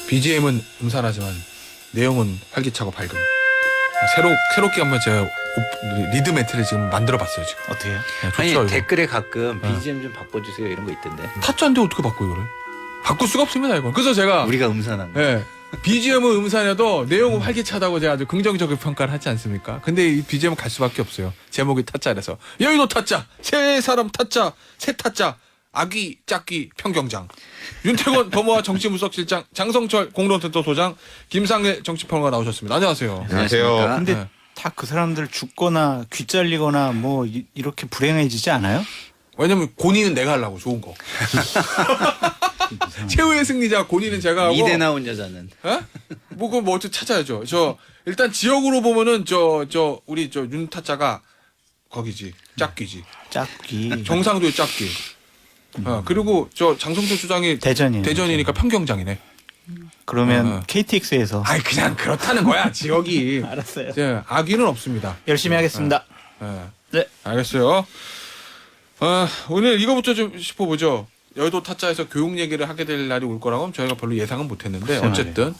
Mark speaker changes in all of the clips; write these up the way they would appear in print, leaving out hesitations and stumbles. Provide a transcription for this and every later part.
Speaker 1: BGM은 음산하지만 내용은 활기차고 밝은. 새롭게 한번 제가 리드 매트를 지금 만들어봤어요 지금.
Speaker 2: 어떻게요?
Speaker 1: 네, 좋죠,
Speaker 3: 아니
Speaker 1: 이거.
Speaker 3: 댓글에 가끔 BGM 좀 바꿔주세요 이런 거 있던데.
Speaker 1: 타짜인데 어떻게 바꿔 이거를? 바꿀 수가 없습니다 이거. 그래서 제가
Speaker 3: 우리가 음산한 거.
Speaker 1: 예. BGM은 음산해도 내용은 활기차다고 제가 아주 긍정적인 평가를 하지 않습니까? 근데 이 BGM은 갈 수밖에 없어요. 제목이 타짜라서. 여의도 타짜, 세 사람 타짜, 세 타짜, 아기 짝기 평경장. 윤태권 법무와 정치분석실장, 장성철 공동센터 소장, 김상래 정치평론가 나오셨습니다. 안녕하세요.
Speaker 3: 안녕하십니까?
Speaker 2: 근데
Speaker 1: 네.
Speaker 2: 다 그 사람들 죽거나 귀 잘리거나 뭐 이렇게 불행해지지 않아요?
Speaker 1: 왜냐면 고니는 내가 하려고 좋은 거. 최후의 승리자 고니는 제가 하고.
Speaker 3: 이대 나온 여자는.
Speaker 1: 예? 뭐 어떻게 찾아야죠. 일단 지역으로 보면은 우리 윤타짜가 거기지. 짝귀지.
Speaker 2: 짝귀.
Speaker 1: 경상도의 짝귀. 그리고 장성철 주장이
Speaker 2: 대전이에요.
Speaker 1: 대전이니까 평경장이네.
Speaker 2: 그러면 KTX에서
Speaker 1: 아이 그냥 그렇다는 거야 지역이.
Speaker 2: 알았어요.
Speaker 1: 악의는 없습니다.
Speaker 2: 열심히 하겠습니다.
Speaker 1: 예.
Speaker 2: 네.
Speaker 1: 알겠어요. 오늘 이거부터 좀 짚어보죠. 여의도 타짜에서 교육 얘기를 하게 될 날이 올 거라고는 저희가 별로 예상은 못했는데 어쨌든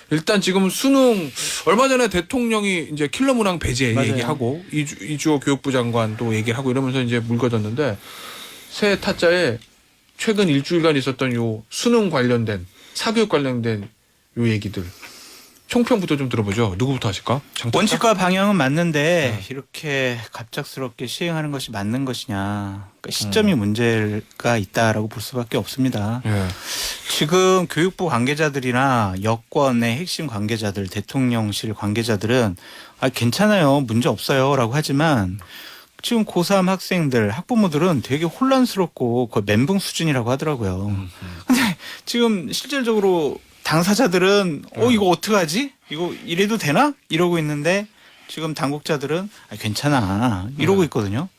Speaker 1: 일단 지금 수능 얼마 전에 대통령이 이제 킬러 문항 배제
Speaker 2: 맞아요.
Speaker 1: 얘기하고 이주호 교육부 장관도 얘기를 하고 이러면서 이제 묽어졌는데 새 타짜에 최근 일주일간 있었던 요 수능 관련된 사교육 관련된 요 얘기들 총평부터 좀 들어보죠. 누구부터 하실까? 장타짜?
Speaker 2: 원칙과 방향은 맞는데 이렇게 갑작스럽게 시행하는 것이 맞는 것이냐. 그러니까 시점이 문제가 있다라고 볼 수밖에 없습니다.
Speaker 1: 예.
Speaker 2: 지금 교육부 관계자들이나 여권의 핵심 관계자들, 대통령실 관계자들은 괜찮아요. 문제 없어요라고 하지만 지금 고3 학생들, 학부모들은 되게 혼란스럽고 거의 멘붕 수준이라고 하더라고요. 근데 지금 실질적으로 당사자들은 이거 어떡하지? 이거 이래도 되나? 이러고 있는데 지금 당국자들은 괜찮아 이러고 있거든요.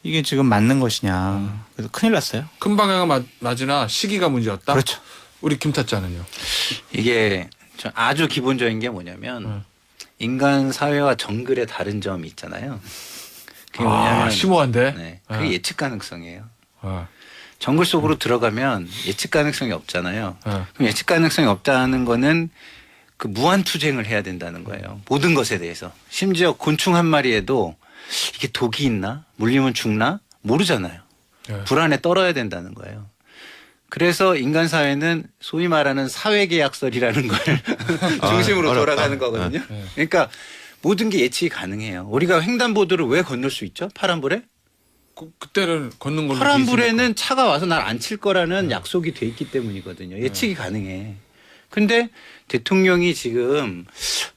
Speaker 2: 이게 지금 맞는 것이냐. 그래서 큰일 났어요.
Speaker 1: 큰 방향은 맞으나 시기가 문제였다.
Speaker 2: 그렇죠.
Speaker 1: 우리 김타짜는요.
Speaker 3: 이게 아주 기본적인 게 뭐냐면 인간 사회와 정글의 다른 점이 있잖아요. 그게 뭐냐면
Speaker 1: 심오한데.
Speaker 3: 네, 그게 예측 가능성이에요.
Speaker 1: 어.
Speaker 3: 정글 속으로 들어가면 예측 가능성이 없잖아요.
Speaker 1: 어.
Speaker 3: 그럼 예측 가능성이 없다는 거는 그 무한 투쟁을 해야 된다는 거예요. 모든 것에 대해서. 심지어 곤충 한 마리에도 이게 독이 있나? 물리면 죽나? 모르잖아요.
Speaker 1: 예.
Speaker 3: 불안에 떨어야 된다는 거예요. 그래서 인간 사회는 소위 말하는 사회계약설이라는 걸 중심으로
Speaker 4: 어렵다.
Speaker 3: 돌아가는 거거든요. 그러니까 모든 게 예측이 가능해요. 우리가 횡단보도를 왜 건널 수 있죠? 파란불에?
Speaker 1: 그때는 걷는 걸로.
Speaker 3: 파란불에는 차가 와서 날 안 칠 거라는 약속이 돼 있기 때문이거든요. 예측이 가능해. 근데 대통령이 지금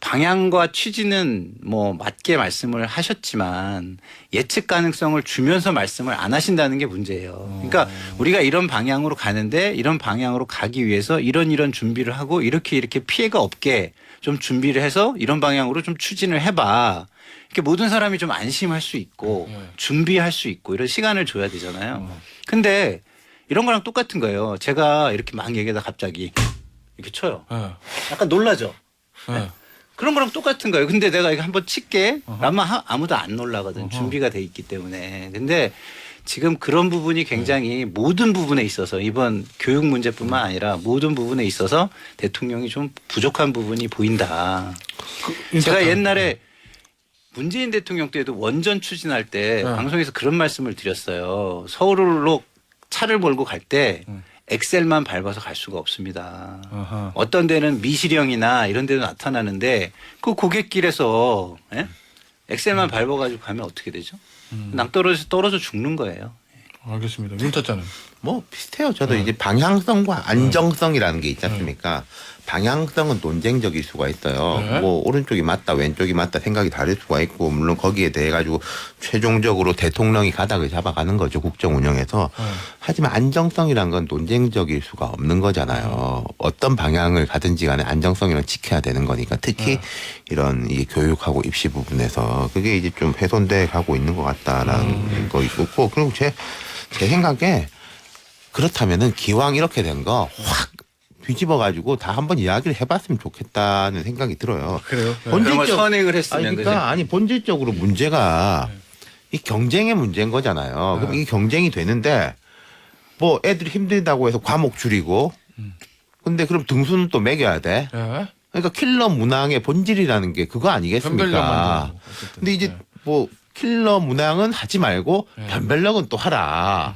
Speaker 3: 방향과 취지는 뭐 맞게 말씀을 하셨지만 예측 가능성을 주면서 말씀을 안 하신다는 게 문제예요. 그러니까 우리가 이런 방향으로 가는데 이런 방향으로 가기 위해서 이런 준비를 하고 이렇게 피해가 없게 좀 준비를 해서 이런 방향으로 좀 추진을 해봐. 이렇게 모든 사람이 좀 안심할 수 있고 준비할 수 있고 이런 시간을 줘야 되잖아요. 근데 이런 거랑 똑같은 거예요. 제가 이렇게 막 얘기하다 갑자기 이렇게 쳐요. 약간 놀라죠. 네? 그런 거랑 똑같은 거예요. 근데 내가 이거 한번 칠게. 라면 아무도 안 놀라거든. 준비가 돼 있기 때문에. 근데 지금 그런 부분이 굉장히 모든 부분에 있어서 이번 교육 문제뿐만 아니라 모든 부분에 있어서 대통령이 좀 부족한 부분이 보인다. 제가 옛날에 문재인 대통령 때도 원전 추진할 때 방송에서 그런 말씀을 드렸어요. 서울로 차를 몰고 갈 때 엑셀만 밟아서 갈 수가 없습니다. 어떤 데는 미시령이나 이런 데도 나타나는데 그 고갯길에서 엑셀만 밟아가지고 가면 어떻게 되죠? 떨어져 죽는 거예요.
Speaker 1: 알겠습니다. 윤타짜는.
Speaker 4: 뭐 비슷해요. 저도 이제 방향성과 안정성이라는 게 있지 않습니까? 방향성은 논쟁적일 수가 있어요.
Speaker 1: 네.
Speaker 4: 뭐 오른쪽이 맞다 왼쪽이 맞다 생각이 다를 수가 있고 물론 거기에 대해 가지고 최종적으로 대통령이 가닥을 잡아가는 거죠. 국정 운영에서. 하지만 안정성이란 건 논쟁적일 수가 없는 거잖아요. 어떤 방향을 가든지 간에 안정성이란 지켜야 되는 거니까 특히 이런 이 교육하고 입시 부분에서 그게 이제 좀 훼손돼 가고 있는 것 같다라는 거 있고 그리고 제 생각에 그렇다면은 기왕 이렇게 된 거 확 뒤집어 가지고 다 한번 이야기를 해봤으면 좋겠다는 생각이 들어요.
Speaker 1: 그래요?
Speaker 3: 그런 걸 선행을 했으면
Speaker 4: 그러니까 본질적으로 문제가 이 경쟁의 문제인 거잖아요. 그럼 이 경쟁이 되는데 뭐 애들이 힘들다고 해서 과목 줄이고 근데 그럼 등수는 또 매겨야 돼.
Speaker 1: 예.
Speaker 4: 그러니까 킬러 문항의 본질이라는 게 그거 아니겠습니까?
Speaker 1: 변별력만 어쨌든.
Speaker 4: 근데 이제
Speaker 1: 예.
Speaker 4: 뭐 킬러 문항은 하지 말고
Speaker 1: 예.
Speaker 4: 변별력은 또 하라.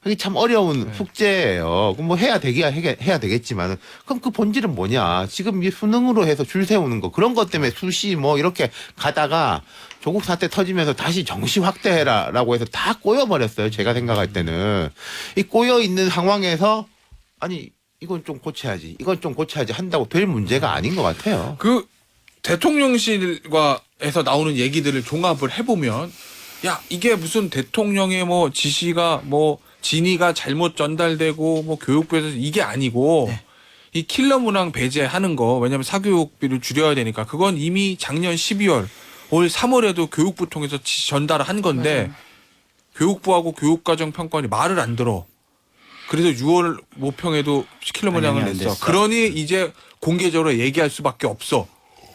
Speaker 4: 이게 참 어려운 숙제예요. 그럼 뭐 해야 되겠지만은 그럼 그 본질은 뭐냐? 지금 이 수능으로 해서 줄 세우는 거 그런 것 때문에 수시 뭐 이렇게 가다가 조국 사태 터지면서 다시 정시 확대해라라고 해서 다 꼬여버렸어요. 제가 생각할 때는 이 꼬여 있는 상황에서 아니 이건 좀 고쳐야지, 이건 좀 고쳐야지 한다고 될 문제가 아닌 것 같아요.
Speaker 1: 그 대통령실과에서 나오는 얘기들을 종합을 해보면 야 이게 무슨 대통령의 뭐 지시가 뭐 진위가 잘못 전달되고 뭐 교육부에서 이게 아니고 이 킬러 문항 배제하는 거 왜냐하면 사교육비를 줄여야 되니까 그건 이미 작년 12월 올 3월에도 교육부 통해서 전달을 한 건데 교육부하고 교육과정평가원이 말을 안 들어. 그래서 6월 모평에도 킬러 문항을
Speaker 2: 반영이 안
Speaker 1: 냈어.
Speaker 2: 됐어.
Speaker 1: 그러니 이제 공개적으로 얘기할 수밖에 없어.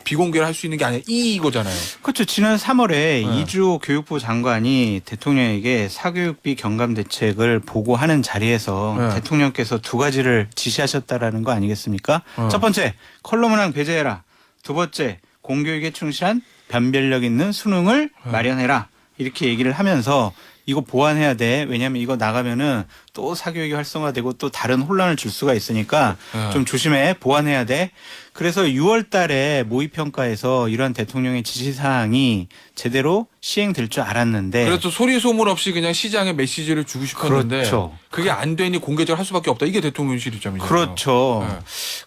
Speaker 1: 비공개를 할 수 있는 게 아니라 이거잖아요.
Speaker 2: 그렇죠. 지난 3월에
Speaker 1: 네.
Speaker 2: 이주호 교육부 장관이 대통령에게 사교육비 경감 대책을 보고하는 자리에서
Speaker 1: 네.
Speaker 2: 대통령께서 두 가지를 지시하셨다라는 거 아니겠습니까? 첫 번째, 컬러 문항 배제해라. 두 번째, 공교육에 충실한 변별력 있는 수능을 마련해라. 이렇게 얘기를 하면서 이거 보완해야 돼. 왜냐하면 이거 나가면은 또 사교육이 활성화되고 또 다른 혼란을 줄 수가 있으니까
Speaker 1: 네.
Speaker 2: 좀 조심해. 보완해야 돼. 그래서 6월 달에 모의평가에서 이런 대통령의 지시사항이 제대로 시행될 줄 알았는데
Speaker 1: 그래서 소리 소문 없이 그냥 시장에 메시지를 주고 싶었는데
Speaker 2: 그렇죠.
Speaker 1: 그게 안 되니 공개적으로 할 수밖에 없다. 이게 대통령실 입장이잖아요.
Speaker 2: 그렇죠.
Speaker 1: 네.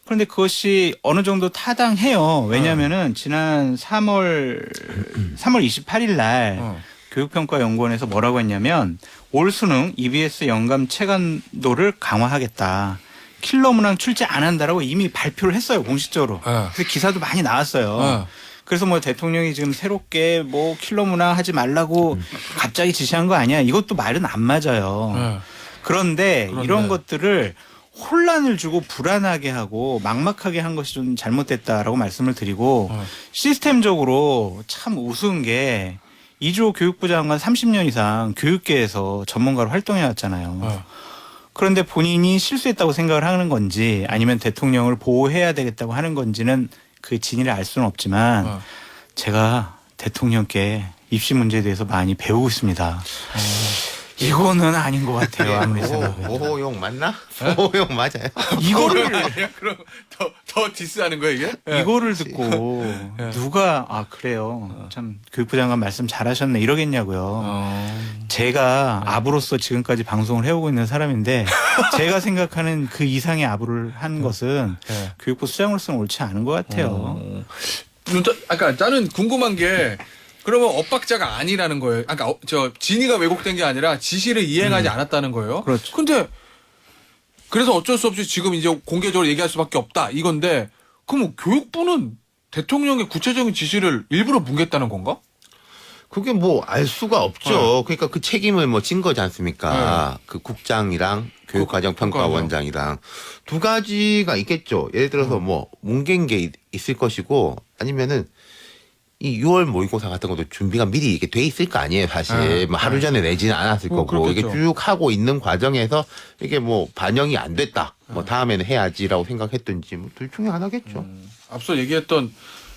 Speaker 2: 그런데 그것이 어느 정도 타당해요. 왜냐하면은 지난 3월 28일 날
Speaker 1: 어.
Speaker 2: 교육평가연구원에서 뭐라고 했냐면 올 수능 EBS 영감 체감도를 강화하겠다. 킬러 문항 출제 안 한다라고 이미 발표를 했어요. 공식적으로.
Speaker 1: 네.
Speaker 2: 그래서 기사도 많이 나왔어요.
Speaker 1: 네.
Speaker 2: 그래서 뭐 대통령이 지금 새롭게 뭐 킬러 문항 하지 말라고 갑자기 지시한 거 아니야. 이것도 말은 안 맞아요.
Speaker 1: 네.
Speaker 2: 그런데
Speaker 1: 그런데.
Speaker 2: 이런 것들을 혼란을 주고 불안하게 하고 막막하게 한 것이 좀 잘못됐다라고 말씀을 드리고 시스템적으로 참 우스운 게 이주호 교육부 장관 30년 이상 교육계에서 전문가로 활동해 왔잖아요.
Speaker 1: 네.
Speaker 2: 그런데 본인이 실수했다고 생각을 하는 건지 아니면 대통령을 보호해야 되겠다고 하는 건지는 그 진위를 알 수는 없지만
Speaker 1: 어.
Speaker 2: 제가 대통령께 입시 문제에 대해서 많이 배우고 있습니다. 이거는 아닌 것 같아요. 아무리 생각해도.
Speaker 4: 보호용 맞나? 보호용 맞아요.
Speaker 2: 이거를
Speaker 1: 그럼 더 디스하는 거야 이게?
Speaker 2: 이거를 듣고
Speaker 1: 예.
Speaker 2: 누가 아 그래요. 참 교육부 장관 말씀 잘하셨네 이러겠냐고요.
Speaker 1: 어.
Speaker 2: 제가 아부로서 지금까지 방송을 해오고 있는 사람인데 제가 생각하는 그 이상의 아부를 한 것은
Speaker 1: 예.
Speaker 2: 교육부 수장으로서는 옳지 않은 것 같아요.
Speaker 1: 아까 나는 궁금한 게 그러면 엇박자가 아니라는 거예요. 아까 저 진위가 왜곡된 게 아니라 지시를 이행하지 않았다는 거예요.
Speaker 2: 그렇죠.
Speaker 1: 근데 그래서 어쩔 수 없이 지금 이제 공개적으로 얘기할 수밖에 없다 이건데 그럼 교육부는 대통령의 구체적인 지시를 일부러 뭉갰다는 건가?
Speaker 4: 그게 뭐 알 수가 없죠. 그러니까 그 책임을 뭐 진 거지 않습니까? 그 국장이랑 교육과정평가원장이랑 두 가지가 있겠죠. 예를 들어서 뭐 뭉갠 게 있을 것이고 아니면은 이 6월 모의고사 같은 것도 준비가 미리 이게 돼 있을 거 아니에요, 사실.
Speaker 1: 네.
Speaker 4: 뭐 하루 전에 내지는 않았을 거고 이게
Speaker 1: 그렇겠죠.
Speaker 4: 쭉 하고 있는 과정에서 이게 뭐 반영이 안 됐다. 뭐 다음에는 해야지라고 생각했든지 뭐 둘 중에 하나겠죠.
Speaker 1: 앞서 얘기했던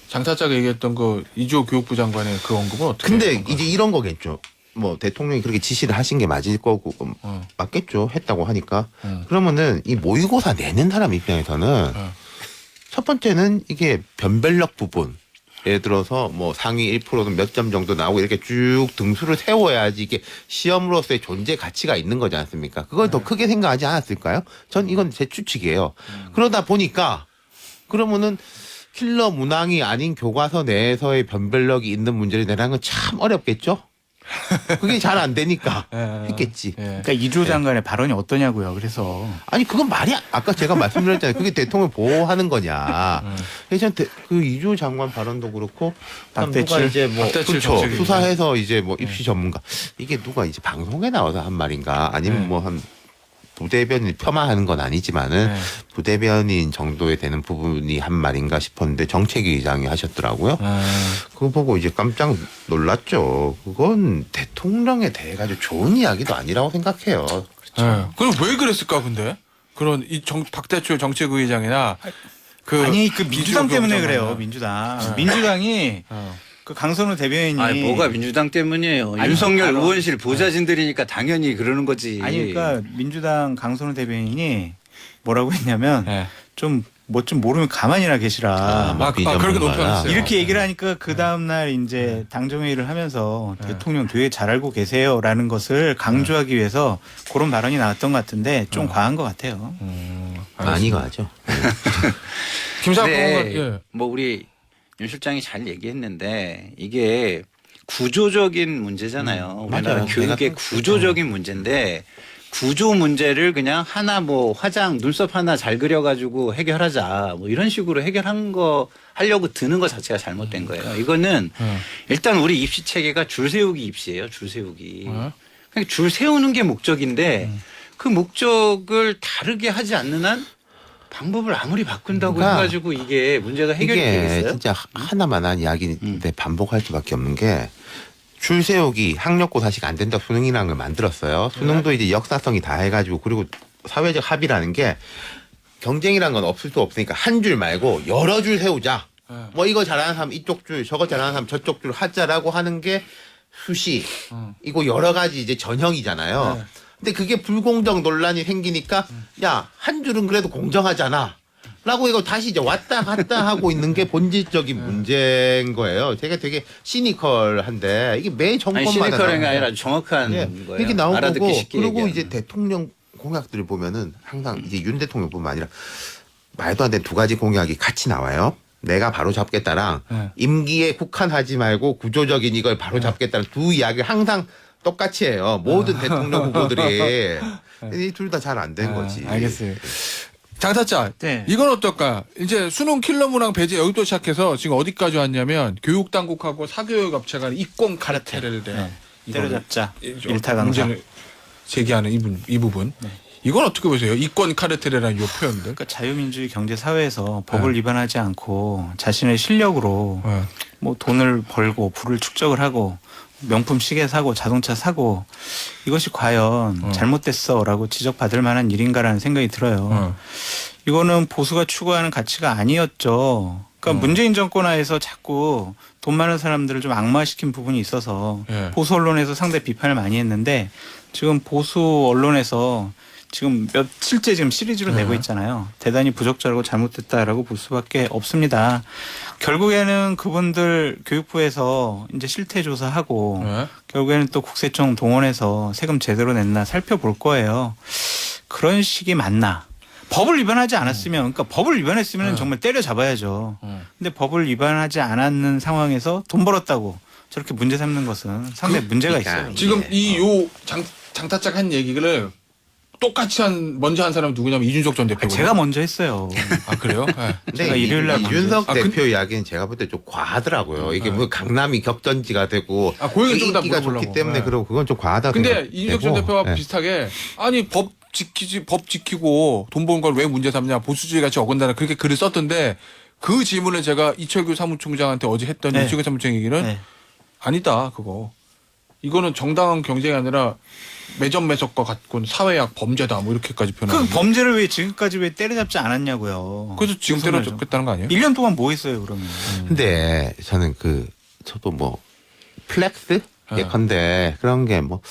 Speaker 1: 장타자가 얘기했던 그 이주호 교육부 장관의 그 언급은 어떻게?
Speaker 4: 근데
Speaker 1: 해요?
Speaker 4: 이제 이런 거겠죠. 뭐 대통령이 그렇게 지시를 하신 게 맞을 거고 맞겠죠. 했다고 하니까. 그러면은 이 모의고사 내는 사람 입장에서는 첫 번째는 이게 변별력 부분. 예를 들어서 뭐 상위 1%는 몇 점 정도 나오고 이렇게 쭉 등수를 세워야지 이게 시험으로서의 존재 가치가 있는 거지 않습니까? 그걸 더 크게 생각하지 않았을까요? 전 이건 제 추측이에요. 그러다 보니까 그러면은 킬러 문항이 아닌 교과서 내에서의 변별력이 있는 문제를 내라는 건 참 어렵겠죠? 그게 잘 안 되니까 했겠지.
Speaker 1: 예.
Speaker 2: 그러니까 이주호 장관의 발언이 어떠냐고요. 그래서
Speaker 4: 아니 그건 말이 아까 제가 말씀드렸잖아요. 그게 대통령 보호하는 거냐. 그래서 그 이주호 장관 발언도 그렇고
Speaker 2: 박대출?
Speaker 4: 누가 이제 뭐
Speaker 1: 박대출
Speaker 4: 그렇죠.
Speaker 1: 정책이
Speaker 4: 수사해서 이제 뭐 입시 전문가 이게 누가 이제 방송에 나와서 한 말인가 아니면
Speaker 1: 네.
Speaker 4: 뭐 한 부대변인 폄하하는 건 아니지만은
Speaker 1: 네.
Speaker 4: 부대변인 정도에 되는 부분이 한 말인가 싶었는데 정책위 의장이 하셨더라고요. 그거 보고 이제 깜짝 놀랐죠. 그건 대통령에 대해 가지고 좋은 이야기도 아니라고 생각해요.
Speaker 1: 예. 그럼 왜 그랬을까 근데? 그런 박대출 정책위의장이나
Speaker 2: 아니 그 민주당 때문에
Speaker 1: 비주류
Speaker 2: 그래요. 민주당. 민주당이 그 강선우 대변인이
Speaker 3: 아니 뭐가 민주당 때문이에요.
Speaker 2: 아니,
Speaker 3: 윤석열
Speaker 2: 바로-
Speaker 3: 의원실 보좌진들이니까 당연히 그러는 거지.
Speaker 2: 아니 그러니까 민주당 강선우 대변인이 뭐라고 했냐면
Speaker 1: 네.
Speaker 2: 좀 뭐 좀 모르면 가만히나 계시라.
Speaker 1: 그렇게 논평했어요.
Speaker 2: 이렇게 얘기를 하니까 그 다음날 이제 당정회의를 하면서 대통령 되게 잘 알고 계세요라는 것을 강조하기 위해서 그런 발언이 나왔던 것 같은데 좀 과한 것 같아요.
Speaker 4: 많이 가죠.
Speaker 1: 김상곤
Speaker 3: 네,
Speaker 1: 예.
Speaker 3: 뭐 우리 윤 실장이 잘 얘기했는데 이게 구조적인 문제잖아요. 우리나라
Speaker 4: 맞아요.
Speaker 3: 교육의
Speaker 4: 내가
Speaker 3: 구조적인 문제인데 구조 문제를 그냥 하나 뭐 화장 눈썹 하나 잘 그려가지고 해결하자 뭐 이런 식으로 해결한 거 하려고 드는 것 자체가 잘못된 거예요. 이거는 일단 우리 입시 체계가 줄 세우기 입시예요. 줄 세우기. 그러니까 줄 세우는 게 목적인데 그 목적을 다르게 하지 않는 한 방법을 아무리 바꾼다고
Speaker 4: 그러니까
Speaker 3: 해가지고 이게 문제가 해결이
Speaker 4: 이게
Speaker 3: 되겠어요?
Speaker 4: 진짜 하나만 한 이야기인데 반복할 수밖에 없는 게 줄 세우기 학력고사식 안 된다 수능이라는 걸 만들었어요. 수능도 이제 역사성이 다 해가지고 그리고 사회적 합의라는 게 경쟁이라는 건 없을 수 없으니까 한 줄 말고 여러 줄 세우자. 뭐 이거 잘하는 사람 이쪽 줄, 저거 잘하는 사람 저쪽 줄 하자라고 하는 게 수시. 이거 여러 가지 이제 전형이잖아요. 근데 그게 불공정 논란이 생기니까 야, 한 줄은 그래도 공정하잖아. 라고 이거 다시 이제 왔다 갔다 하고 있는 게 본질적인 문제인 거예요. 제가 되게 시니컬한데 이게 매
Speaker 3: 아니
Speaker 4: 정권마다
Speaker 3: 시니컬이
Speaker 4: 나오는
Speaker 3: 아니라 정확한
Speaker 4: 예,
Speaker 3: 거예요.
Speaker 4: 이게 나온
Speaker 3: 알아듣기
Speaker 4: 거고
Speaker 3: 쉽게
Speaker 4: 그리고
Speaker 3: 얘기하는.
Speaker 4: 이제 대통령 공약들을 보면은 항상 이제 윤 대통령뿐만 아니라 말도 안 되는 두 가지 공약이 같이 나와요. 내가 바로 잡겠다랑 임기에 국한하지 말고 구조적인 이걸 바로 잡겠다는 두 이야기를 항상 똑같이 해요. 모든 대통령 후보들이 이 둘 다 잘 안 된 거지.
Speaker 1: 알겠어요. 장타짜,
Speaker 2: 네.
Speaker 1: 이건 어떨까? 이제 수능 킬러 문항 배제 여기부터 시작해서 지금 어디까지 왔냐면 교육 당국하고 사교육 업체가 이권 카르텔을
Speaker 2: 때려잡자.
Speaker 1: 이거
Speaker 2: 일타 강사.
Speaker 1: 문제를 제기하는 이 부분. 이건 어떻게 보세요? 이권 카르텔이라는 이 표현들.
Speaker 2: 그러니까 자유민주주의 경제 사회에서 법을 위반하지 않고 자신의 실력으로
Speaker 1: 네.
Speaker 2: 뭐 돈을 벌고 부를 축적을 하고 명품 시계 사고 자동차 사고 이것이 과연 잘못됐어라고 지적받을 만한 일인가라는 생각이 들어요. 이거는 보수가 추구하는 가치가 아니었죠. 그러니까 문재인 정권 하에서 자꾸 돈 많은 사람들을 좀 악마시킨 부분이 있어서
Speaker 1: 예.
Speaker 2: 보수 언론에서 상당히 비판을 많이 했는데 지금 보수 언론에서 지금 며칠째 지금 시리즈로 내고 있잖아요. 대단히 부적절하고 잘못됐다라고 볼 수밖에 없습니다. 결국에는 그분들 교육부에서 이제 실태 조사하고 결국에는 또 국세청 동원해서 세금 제대로 냈나 살펴볼 거예요. 그런 식이 맞나? 법을 위반하지 않았으면, 그러니까 법을 위반했으면 정말 때려잡아야죠. 근데 법을 위반하지 않았는 상황에서 돈 벌었다고 저렇게 문제 삼는 것은 상당히 문제가
Speaker 4: 그러니까
Speaker 2: 있어요.
Speaker 1: 지금
Speaker 4: 예.
Speaker 1: 이 요 장타짝 한 얘기를 똑같이 먼저 한 사람은 누구냐면 이준석 전 대표고.
Speaker 2: 제가 먼저 했어요.
Speaker 1: 아 그래요? 네.
Speaker 4: 근데
Speaker 2: 제가 일요일 날
Speaker 4: 윤석
Speaker 1: 먼저.
Speaker 4: 대표 이야기는 제가 볼 때 좀 과하더라고요. 이게 뭐 강남이 격전지가 되고
Speaker 1: 고영이 좀 다
Speaker 4: 인기가
Speaker 1: 물어보려고.
Speaker 4: 좋기 때문에
Speaker 1: 네.
Speaker 4: 그러고 그건 좀 과하다.
Speaker 1: 근데 이준석 전 대표와
Speaker 4: 네.
Speaker 1: 비슷하게 아니 법 지키고 돈 버는 걸 왜 문제 삼냐 보수주의 같이 어긋나라 그렇게 글을 썼던데 그 질문을 제가 이철규 사무총장한테 어제 했더니
Speaker 2: 네.
Speaker 1: 이철규 사무총 얘기는
Speaker 2: 네.
Speaker 1: 아니다 그거 이거는 정당한 경쟁이 아니라 매점매석과 같고는 사회학 범죄다 뭐 이렇게까지
Speaker 2: 그
Speaker 1: 표현하는
Speaker 2: 범죄를 왜 지금까지 왜 때려잡지 않았냐고요.
Speaker 1: 그래서 지금 때려잡겠다는 거 아니에요?
Speaker 2: 1년 동안 뭐 했어요 그러면.
Speaker 4: 근데 저는 저도 뭐 플렉스 예컨대 그런 게 뭐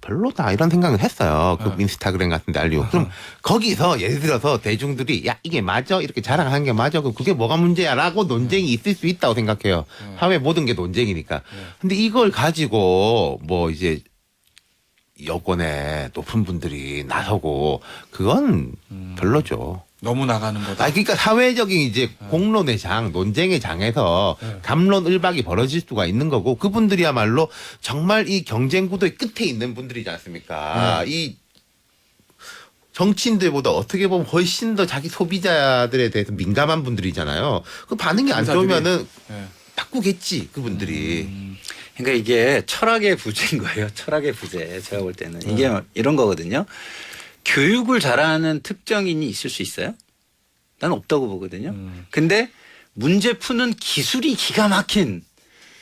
Speaker 4: 별로다 이런 생각을 했어요. 그 인스타그램 같은 데 알리고. 그럼 거기서 예를 들어서 대중들이 야 이게 맞아? 이렇게 자랑하는 게 맞아? 그럼 그게 뭐가 문제야? 라고 논쟁이 있을 수 있다고 생각해요. 사회 모든 게 논쟁이니까. 근데 이걸 가지고 뭐 이제 여권에 높은 분들이 나서고 그건 별로죠.
Speaker 1: 너무 나가는 거다.
Speaker 4: 아, 그러니까 사회적인 이제 공론의 장, 논쟁의 장에서 갑론을박이 벌어질 수가 있는 거고 그분들이야말로 정말 이 경쟁 구도의 끝에 있는 분들이지 않습니까? 이 정치인들보다 어떻게 보면 훨씬 더 자기 소비자들에 대해서 민감한 분들이잖아요. 그 반응이 안 좋으면은 바꾸겠지 그분들이.
Speaker 3: 그러니까 이게 철학의 부재인 거예요. 철학의 부재. 제가 볼 때는 이게 이런 거거든요. 교육을 잘하는 특정인이 있을 수 있어요? 난 없다고 보거든요. 근데 문제 푸는 기술이 기가 막힌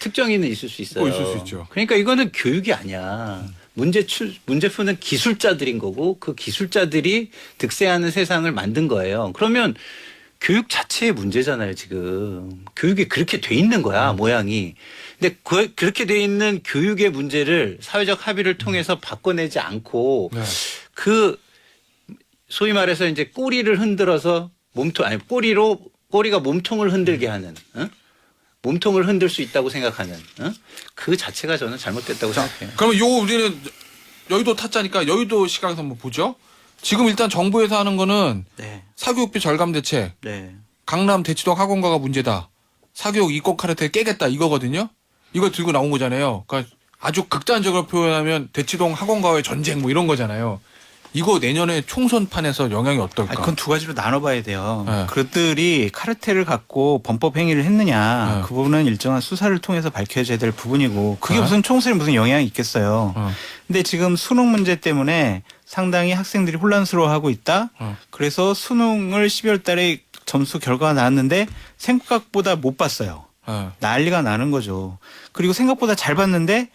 Speaker 3: 특정인은 있을 수 있어요.
Speaker 1: 있을 수 있죠.
Speaker 3: 그러니까 이거는 교육이 아니야. 문제푸는 기술자들인 거고 그 기술자들이 득세하는 세상을 만든 거예요. 그러면 교육 자체의 문제잖아요, 지금. 교육이 그렇게 돼 있는 거야, 모양이. 근데 그렇게 돼 있는 교육의 문제를 사회적 합의를 통해서 바꿔내지 않고
Speaker 1: 네.
Speaker 3: 그 소위 말해서 이제 꼬리를 흔들어서 꼬리가 몸통을 흔들게 하는, 몸통을 흔들 수 있다고 생각하는, 그 자체가 저는 잘못됐다고 생각해요.
Speaker 1: 그러면 요 우리는 여의도 타짜니까 여의도 시각에서 한번 보죠. 지금 일단 정부에서 하는 거는
Speaker 2: 네.
Speaker 1: 사교육비 절감 대책,
Speaker 2: 네.
Speaker 1: 강남 대치동 학원가가 문제다. 사교육 이권 카르텔 깨겠다 이거거든요. 이걸 들고 나온 거잖아요. 그러니까 아주 극단적으로 표현하면 대치동 학원가와의 전쟁 뭐 이런 거잖아요. 이거 내년에 총선판에서 영향이 어떨까?
Speaker 2: 그건 두 가지로 나눠봐야 돼요.
Speaker 1: 네.
Speaker 2: 그들이 카르텔을 갖고 범법 행위를 했느냐,
Speaker 1: 네.
Speaker 2: 그 부분은 일정한 수사를 통해서 밝혀져야 될 부분이고, 그게
Speaker 1: 네.
Speaker 2: 무슨 총선에 무슨 영향이 있겠어요. 근데 지금 수능 문제 때문에 상당히 학생들이 혼란스러워하고 있다. 그래서 수능을 12월 달에 점수 결과가 나왔는데 생각보다 못 봤어요. 난리가 나는 거죠. 그리고 생각보다 잘 봤는데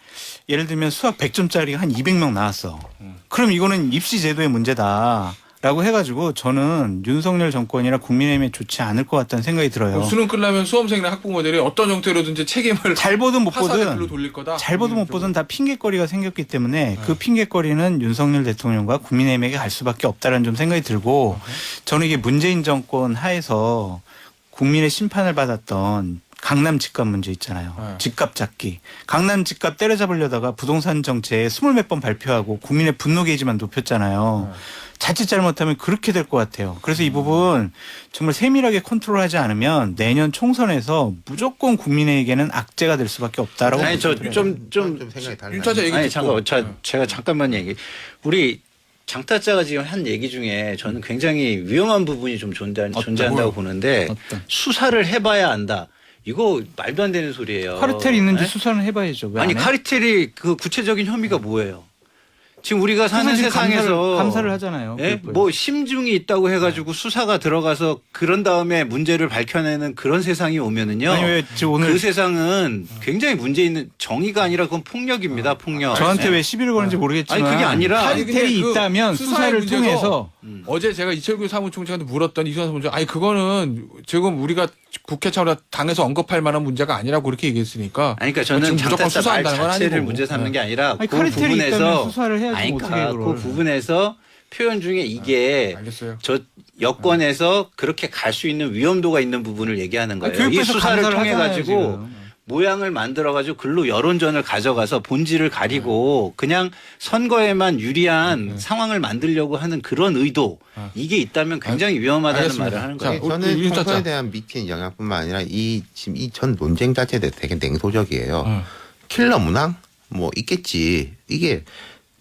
Speaker 2: 예를 들면 수학 100점짜리가 한 200명 나왔어. 그럼 이거는 입시 제도의 문제다라고 해가지고 저는 윤석열 정권이나 국민의힘에 좋지 않을 것 같다는 생각이 들어요.
Speaker 1: 수능 끝나면 수험생이나 학부모들이 어떤 형태로든지 책임을
Speaker 2: 잘 보든 못
Speaker 1: 파산의
Speaker 2: 보든
Speaker 1: 글로 돌릴 거다.
Speaker 2: 잘 보든 못 보든 다 핑계거리가 생겼기 때문에 그 핑계거리는 윤석열 대통령과 국민의힘에게 갈 수밖에 없다는 좀 생각이 들고 저는 이게 문재인 정권 하에서 국민의 심판을 받았던 강남 집값 문제 있잖아요.
Speaker 1: 네.
Speaker 2: 집값 잡기. 강남 집값 때려잡으려다가 부동산 정책 20몇 번 발표하고 국민의 분노 게이지만 높였잖아요. 자칫 잘못하면 그렇게 될 것 같아요. 그래서 이 부분 정말 세밀하게 컨트롤하지 않으면 내년 총선에서 무조건 국민에게는 악재가 될 수밖에 없다라고.
Speaker 3: 아니 저 좀
Speaker 4: 생각이 달라요.
Speaker 1: 윤차자 얘기
Speaker 3: 아니
Speaker 1: 듣고.
Speaker 3: 잠깐 제가 잠깐만 우리 장타짜가 지금 한 얘기 중에 저는 굉장히 위험한 부분이 좀 존재한다고 보는데 수사를 해봐야 안다. 이거 말도 안 되는 소리예요.
Speaker 2: 카르텔 있는지
Speaker 3: 네?
Speaker 2: 수사는 해봐야죠. 왜
Speaker 3: 아니
Speaker 2: 안 해?
Speaker 3: 카르텔이 그 구체적인 혐의가 뭐예요? 지금 우리가 사는
Speaker 2: 지금
Speaker 3: 세상에서
Speaker 2: 감사를 하잖아요.
Speaker 3: 예?
Speaker 2: 교육부에서.
Speaker 3: 뭐 심중이 있다고 해가지고 수사가 들어가서 그런 다음에 문제를 밝혀내는 그런 세상이 오면은요.
Speaker 2: 아니 왜 지금 오늘
Speaker 3: 그 세상은 굉장히 문제 있는 정의가 아니라 그건 폭력입니다. 폭력.
Speaker 2: 저한테
Speaker 3: 네.
Speaker 2: 왜 시비를 거는지 모르겠지만
Speaker 3: 아니, 그게 아니라
Speaker 2: 카르텔이
Speaker 1: 그
Speaker 2: 있다면
Speaker 1: 수사의
Speaker 2: 수사를
Speaker 1: 문제도
Speaker 2: 통해서
Speaker 1: 어제 제가 이철규 사무총장한테 물었더니 이수환 사무총장 아니 그거는 지금 우리가 국회 차원에서 당에서 언급할 만한 문제가 아니라고 그렇게 얘기했으니까
Speaker 3: 아니, 그러니까 저는
Speaker 1: 지금 무조건
Speaker 3: 장타짜 말
Speaker 1: 수사한다는 건
Speaker 3: 자체를
Speaker 1: 아니고.
Speaker 3: 문제 삼는 게 아니라
Speaker 2: 아니,
Speaker 3: 그
Speaker 2: 카르텔이 있다면
Speaker 3: 부분에서
Speaker 2: 수사를 해야지
Speaker 3: 아니,
Speaker 2: 어떻게
Speaker 3: 그러니까
Speaker 2: 그걸.
Speaker 3: 그 부분에서 표현 중에 이게
Speaker 1: 알겠어요.
Speaker 3: 저 여권에서 그렇게 갈 수 있는 위험도가 있는 부분을 얘기하는 거예요. 이
Speaker 2: 교육부에서
Speaker 3: 수사를
Speaker 2: 감사를
Speaker 3: 통해
Speaker 2: 하잖아요,
Speaker 3: 가지고
Speaker 2: 지금.
Speaker 3: 모양을 만들어 가지고 글로 여론전을 가져가서 본질을 가리고 그냥 선거에만 유리한 상황을 만들려고 하는 그런 의도 이게 있다면 굉장히 위험하다는
Speaker 1: 알겠습니다.
Speaker 3: 말을 하는
Speaker 1: 자,
Speaker 3: 거예요.
Speaker 1: 우리
Speaker 4: 저는
Speaker 1: 윤차자.
Speaker 4: 총선에 대한 미친 영향뿐만 아니라 지금 이 전 논쟁 자체에 대해서 되게 냉소적이에요. 킬러 문항 뭐 있겠지. 이게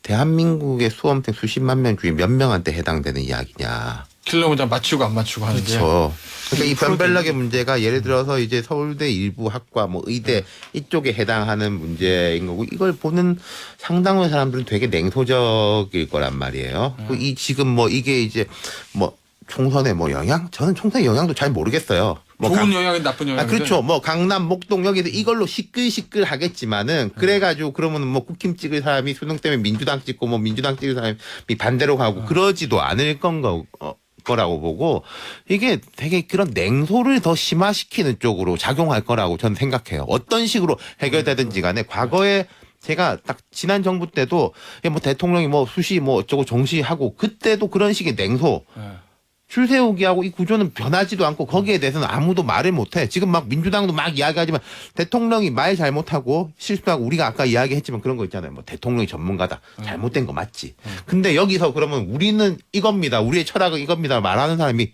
Speaker 4: 대한민국의 수험생 수십만 명 중에 몇 명한테 해당되는 이야기냐.
Speaker 1: 킬러 문장 맞추고 안 맞추고 하는데.
Speaker 4: 그렇죠. 그러니까 이 변별력의 문제가 예를 들어서 이제 서울대 일부 학과 뭐 의대 이쪽에 해당하는 문제인 거고 이걸 보는 상당한 사람들은 되게 냉소적일 거란 말이에요. 이 지금 뭐 이게 이제 뭐 총선에 뭐 영향? 저는 총선의 영향도 잘 모르겠어요. 뭐
Speaker 1: 좋은 영향이 나쁜 영향인데.
Speaker 4: 그렇죠. 뭐 강남 목동 여기서 이걸로 시끌시끌 하겠지만은 그래가지고 그러면은 뭐 국힘 찍을 사람이 수능 때문에 민주당 찍고 뭐 민주당 찍을 사람이 반대로 가고 그러지도 않을 거라고 보고 이게 되게 그런 냉소를 더 심화시키는 쪽으로 작용할 거라고 저는 생각해요. 어떤 식으로 해결되든지 간에 과거에 제가 딱 지난 정부 때도 뭐 대통령이 뭐 수시 뭐 어쩌고 정시하고 그때도 그런 식의 냉소 줄 세우기하고 이 구조는 변하지도 않고 거기에 대해서는 아무도 말을 못해. 지금 막 민주당도 막 이야기하지만 대통령이 말 잘못하고 실수하고 우리가 아까 이야기했지만 그런 거 있잖아요. 뭐 대통령이 전문가다. 잘못된 거 맞지. 근데 여기서 그러면 우리는 이겁니다. 우리의 철학은 이겁니다. 말하는 사람이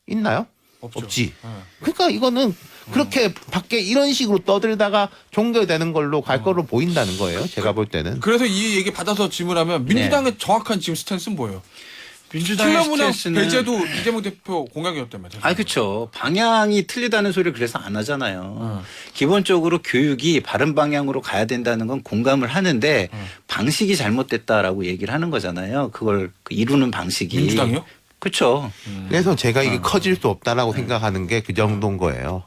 Speaker 4: 있나요?
Speaker 1: 없죠.
Speaker 4: 없지. 그러니까 이거는 그렇게 밖에 이런 식으로 떠들다가 종결되는 걸로 갈 거로 보인다는 거예요. 제가 볼 때는.
Speaker 1: 그래서 이 얘기 받아서 질문하면 민주당의 정확한 지금 스탠스는 뭐예요?
Speaker 3: 민주당의
Speaker 1: 킬러 문항
Speaker 3: 스탠스는
Speaker 1: 배제도 이재명 대표 공약이었다며.
Speaker 3: 그렇죠. 방향이 틀리다는 소리를 그래서 안 하잖아요. 기본적으로 교육이 바른 방향으로 가야 된다는 건 공감을 하는데 방식이 잘못됐다라고 얘기를 하는 거잖아요. 그걸 이루는 방식이.
Speaker 1: 민주당이요?
Speaker 3: 그렇죠.
Speaker 4: 그래서 제가 이게 커질 수 없다라고 생각하는 게 그 정도인 거예요.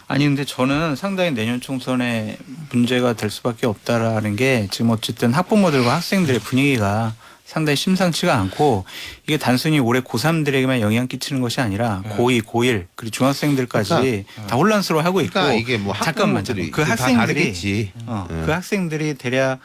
Speaker 2: 아니 근데 저는 상당히 내년 총선에 문제가 될 수밖에 없다라는 게 지금 어쨌든 학부모들과 학생들의 분위기가 상당히 심상치가 않고 이게 단순히 올해 고3들에게만 영향 끼치는 것이 아니라 고2, 고1 그리고 중학생들까지 다 혼란스러워하고 있고
Speaker 4: 그러니까 이게 뭐
Speaker 2: 잠깐만
Speaker 4: 학부모들이
Speaker 2: 그
Speaker 4: 다
Speaker 2: 학생들이
Speaker 4: 다르겠지.
Speaker 2: 그 학생들이 대략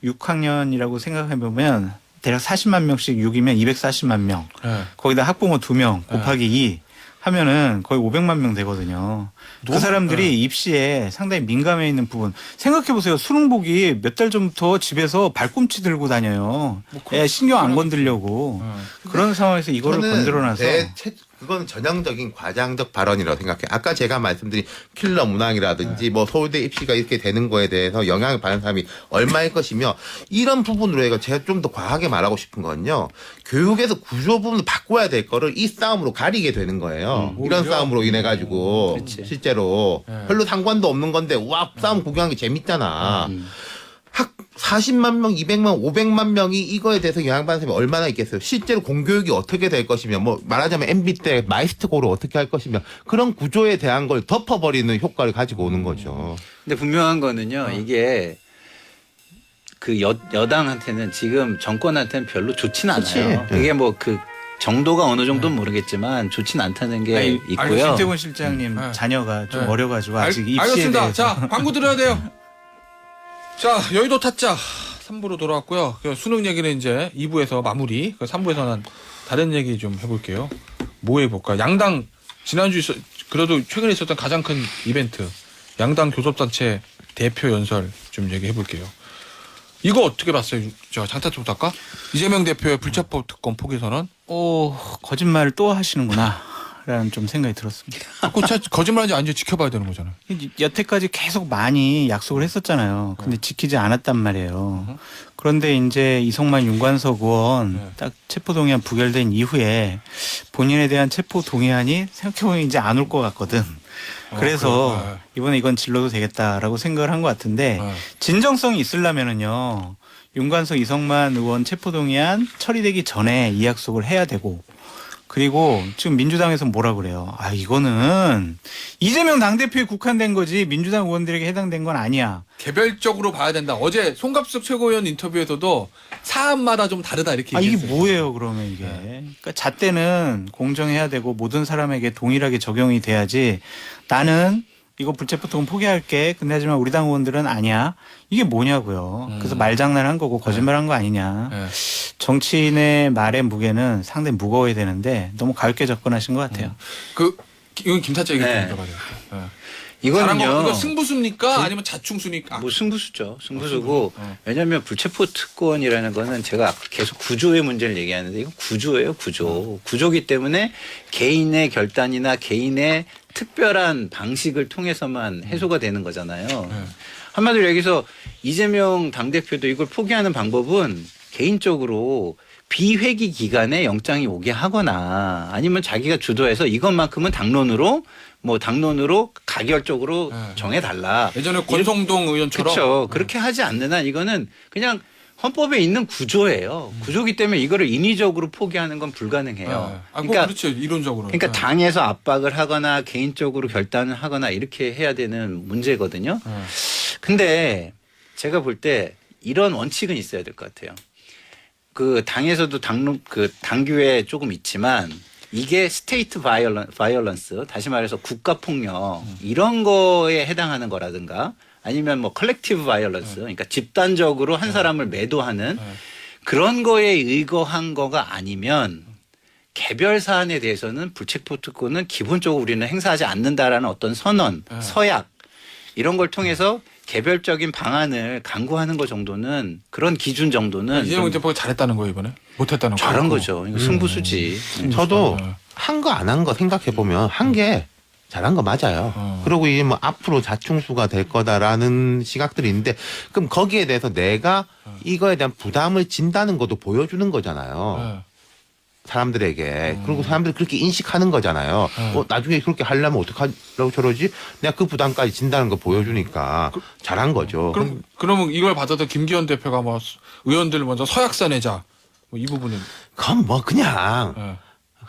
Speaker 2: 6학년이라고 생각해 보면 대략 40만 명씩 6이면 240만 명.
Speaker 1: 네.
Speaker 2: 거기다 학부모 2명 곱하기 2 하면은 거의 500만 명 되거든요. 그 사람들이 입시에 상당히 민감해 있는 부분 생각해 보세요. 수능복이 몇 달 전부터 집에서 발꿈치 들고 다녀요. 애 신경 안 건드려고. 그런 상황에서 이거를
Speaker 4: 저는
Speaker 2: 건드려놔서
Speaker 4: 그건 전형적인 과장적 발언이라고 생각해요. 아까 제가 말씀드린 킬러 문항이라든지 뭐 서울대 입시가 이렇게 되는 거에 대해서 영향을 받는 사람이 얼마일 것이며 이런 부분으로 해서 제가 좀 더 과하게 말하고 싶은 건요. 교육에서 구조 부분을 바꿔야 될 거를 이 싸움으로 가리게 되는 거예요. 이런
Speaker 1: 오히려?
Speaker 4: 싸움으로 인해 가지고
Speaker 3: 그치.
Speaker 4: 실제로 별로 상관도 없는 건데 와 싸움 구경하기 재밌잖아. 학 40만 명, 200만, 500만 명이 이거에 대해서 영향받는 사람이 얼마나 있겠어요. 실제로 공교육이 어떻게 될 것이며 뭐 말하자면 MB 때 마이스트고를 어떻게 할 것이며 그런 구조에 대한 걸 덮어버리는 효과를 가지고 오는 거죠.
Speaker 3: 근데 분명한 거는요. 이게 그 여당한테는 지금 정권한테는 별로 좋진 않아요.
Speaker 4: 그치.
Speaker 3: 이게 뭐 그 정도가 어느 정도는 모르겠지만 좋진 않다는 게
Speaker 2: 아니,
Speaker 3: 있고요.
Speaker 2: 김태곤 실장님
Speaker 1: 네.
Speaker 2: 자녀가 좀
Speaker 1: 네.
Speaker 2: 어려가지고 아직 입시에
Speaker 1: 알겠습니다.
Speaker 2: 대해서
Speaker 1: 자, 광고 들어야 돼요. 자, 여의도 타짜 3부로 돌아왔고요. 그 수능 얘기는 이제 2부에서 마무리. 3부에서는 다른 얘기 좀 해볼게요. 뭐 해볼까? 양당 지난주 그래도 최근에 있었던 가장 큰 이벤트 양당 교섭단체 대표 연설 좀 얘기해볼게요. 이거 어떻게 봤어요? 저 장타투부터 할까? 이재명 대표의 불체포 특권 포기 선언.
Speaker 2: 거짓말을 또 하시는구나 라는 좀 생각이 들었습니다.
Speaker 1: 거짓말인지 아닌지 지켜봐야 되는 거잖아요.
Speaker 2: 여태까지 계속 많이 약속을 했었잖아요. 근데 지키지 않았단 말이에요. 그런데 이제 이성만 윤관석 의원 딱 체포동의안 부결된 이후에 본인에 대한 체포동의안이 생각해보면 이제 안 올 것 같거든. 그래서
Speaker 1: 그래.
Speaker 2: 이번에 이건 질러도 되겠다라고 생각을 한 것 같은데 진정성이 있으려면은요. 윤관석 이성만 의원 체포동의안 처리되기 전에 이 약속을 해야 되고 그리고 지금 민주당에서 뭐라 그래요? 아, 이거는 이재명 당대표에 국한된 거지 민주당 의원들에게 해당된 건 아니야.
Speaker 1: 개별적으로 봐야 된다. 어제 송갑석 최고위원 인터뷰에서도 사안마다 좀 다르다 이렇게
Speaker 2: 아, 이게
Speaker 1: 얘기했어요.
Speaker 2: 뭐예요, 그러면 이게. 그러니까 잣대는 공정해야 되고 모든 사람에게 동일하게 적용이 돼야지 나는 이거 불체포특권 포기할게. 근데 하지만 우리 당 의원들은 아니야. 이게 뭐냐고요. 그래서 말장난한 거고 거짓말한 거 아니냐.
Speaker 1: 네.
Speaker 2: 정치인의 말의 무게는 상당히 무거워야 되는데 너무 가볍게 접근하신 것 같아요.
Speaker 1: 이건 김타짜 얘기 좀
Speaker 3: 네.
Speaker 1: 들어가야 돼요. 잘한 거,
Speaker 3: 이거는요.
Speaker 1: 이거 승부수입니까? 아니면 자충수입니까?
Speaker 3: 뭐 승부수죠. 승부수고 왜냐하면 불체포 특권이라는 거는 제가 계속 구조의 문제를 얘기하는데 이건 구조예요. 구조. 구조기 때문에 개인의 결단이나 개인의 특별한 방식을 통해서만 해소가 되는 거잖아요. 한마디로 여기서 이재명 당대표도 이걸 포기하는 방법은 개인적으로 비회기 기간에 영장이 오게 하거나 아니면 자기가 주도해서 이것만큼은 당론으로 가결적으로 정해달라.
Speaker 1: 예전에 권성동 의원처럼.
Speaker 3: 그렇죠. 그렇게 하지 않는 한 이거는 그냥 헌법에 있는 구조예요. 구조기 때문에 이거를 인위적으로 포기하는 건 불가능해요.
Speaker 1: 그렇죠. 이론적으로.
Speaker 3: 그러니까 당에서 압박을 하거나 개인적으로 결단을 하거나 이렇게 해야 되는 문제거든요. 근데 제가 볼 때 이런 원칙은 있어야 될 것 같아요. 그 당에서도 당규에 조금 있지만 이게 스테이트 바이올런스 다시 말해서 국가 폭력 이런 거에 해당하는 거라든가 아니면 뭐 컬렉티브 바이올런스 그러니까 집단적으로 한 사람을 매도하는 그런 거에 의거한 거가 아니면 개별 사안에 대해서는 불체포 특권은 기본적으로 우리는 행사하지 않는다라는 어떤 선언, 서약 이런 걸 통해서 개별적인 방안을 강구하는 것 정도는 그런 기준 정도는
Speaker 1: 이재명 대표가 잘했다는 거예요 이번에? 못했다는 거.
Speaker 3: 잘한 거죠. 이거 승부수지.
Speaker 4: 저도 한 거 안 한 거 생각해 보면 한 게 잘한 거 맞아요. 그리고 이제 뭐 앞으로 자충수가 될 거다라는 시각들이 있는데 그럼 거기에 대해서 내가 이거에 대한 부담을 진다는 것도 보여주는 거잖아요. 사람들에게. 그리고 사람들이 그렇게 인식하는 거잖아요. 나중에 그렇게 하려면 어떡하려고 저러지? 내가 그 부담까지 진다는 거 보여주니까 잘한 거죠.
Speaker 1: 그러면 이걸 받아서 김기현 대표가 뭐 의원들 먼저 서약서 내자. 뭐 이 부분은.
Speaker 4: 그건 뭐 그냥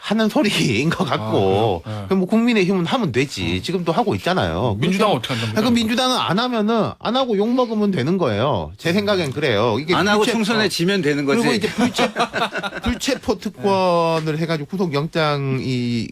Speaker 4: 하는 소리인 것 같고 그럼 뭐 국민의힘은 하면 되지. 지금도 하고 있잖아요.
Speaker 1: 민주당은 어떻게 한답니까?
Speaker 4: 그럼 민주당은 안 하면은 안 하고 욕 먹으면 되는 거예요. 제 생각엔 그래요. 이게
Speaker 3: 안 하고
Speaker 4: 불체-
Speaker 3: 총선에 지면 되는 거지.
Speaker 4: 그리고 이제 불체포 특권을 해가지고 구속영장이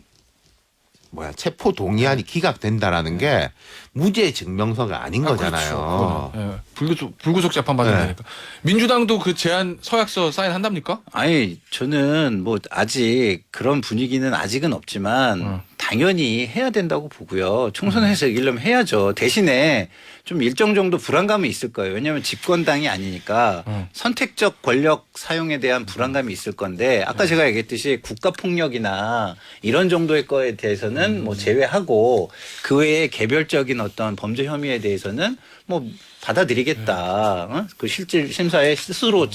Speaker 4: 체포 동의안이 기각된다라는 게 무죄 증명서가 아닌 거잖아요.
Speaker 1: 그렇죠. 불구속 재판 받는다니까. 민주당도 그 제안 서약서 사인한답니까?
Speaker 3: 아니 저는 뭐 아직 그런 분위기는 아직은 없지만 당연히 해야 된다고 보고요. 총선에서 이기려면 해야죠. 대신에 좀 일정 정도 불안감이 있을 거예요. 왜냐하면 집권당이 아니니까 선택적 권력 사용에 대한 불안감이 있을 건데 아까 제가 얘기했듯이 국가폭력이나 이런 정도의 거에 대해서는 뭐 제외하고 그 외에 개별적인 어떤 범죄 혐의에 대해서는 뭐 받아들이겠다. 어? 그 실질 심사에 스스로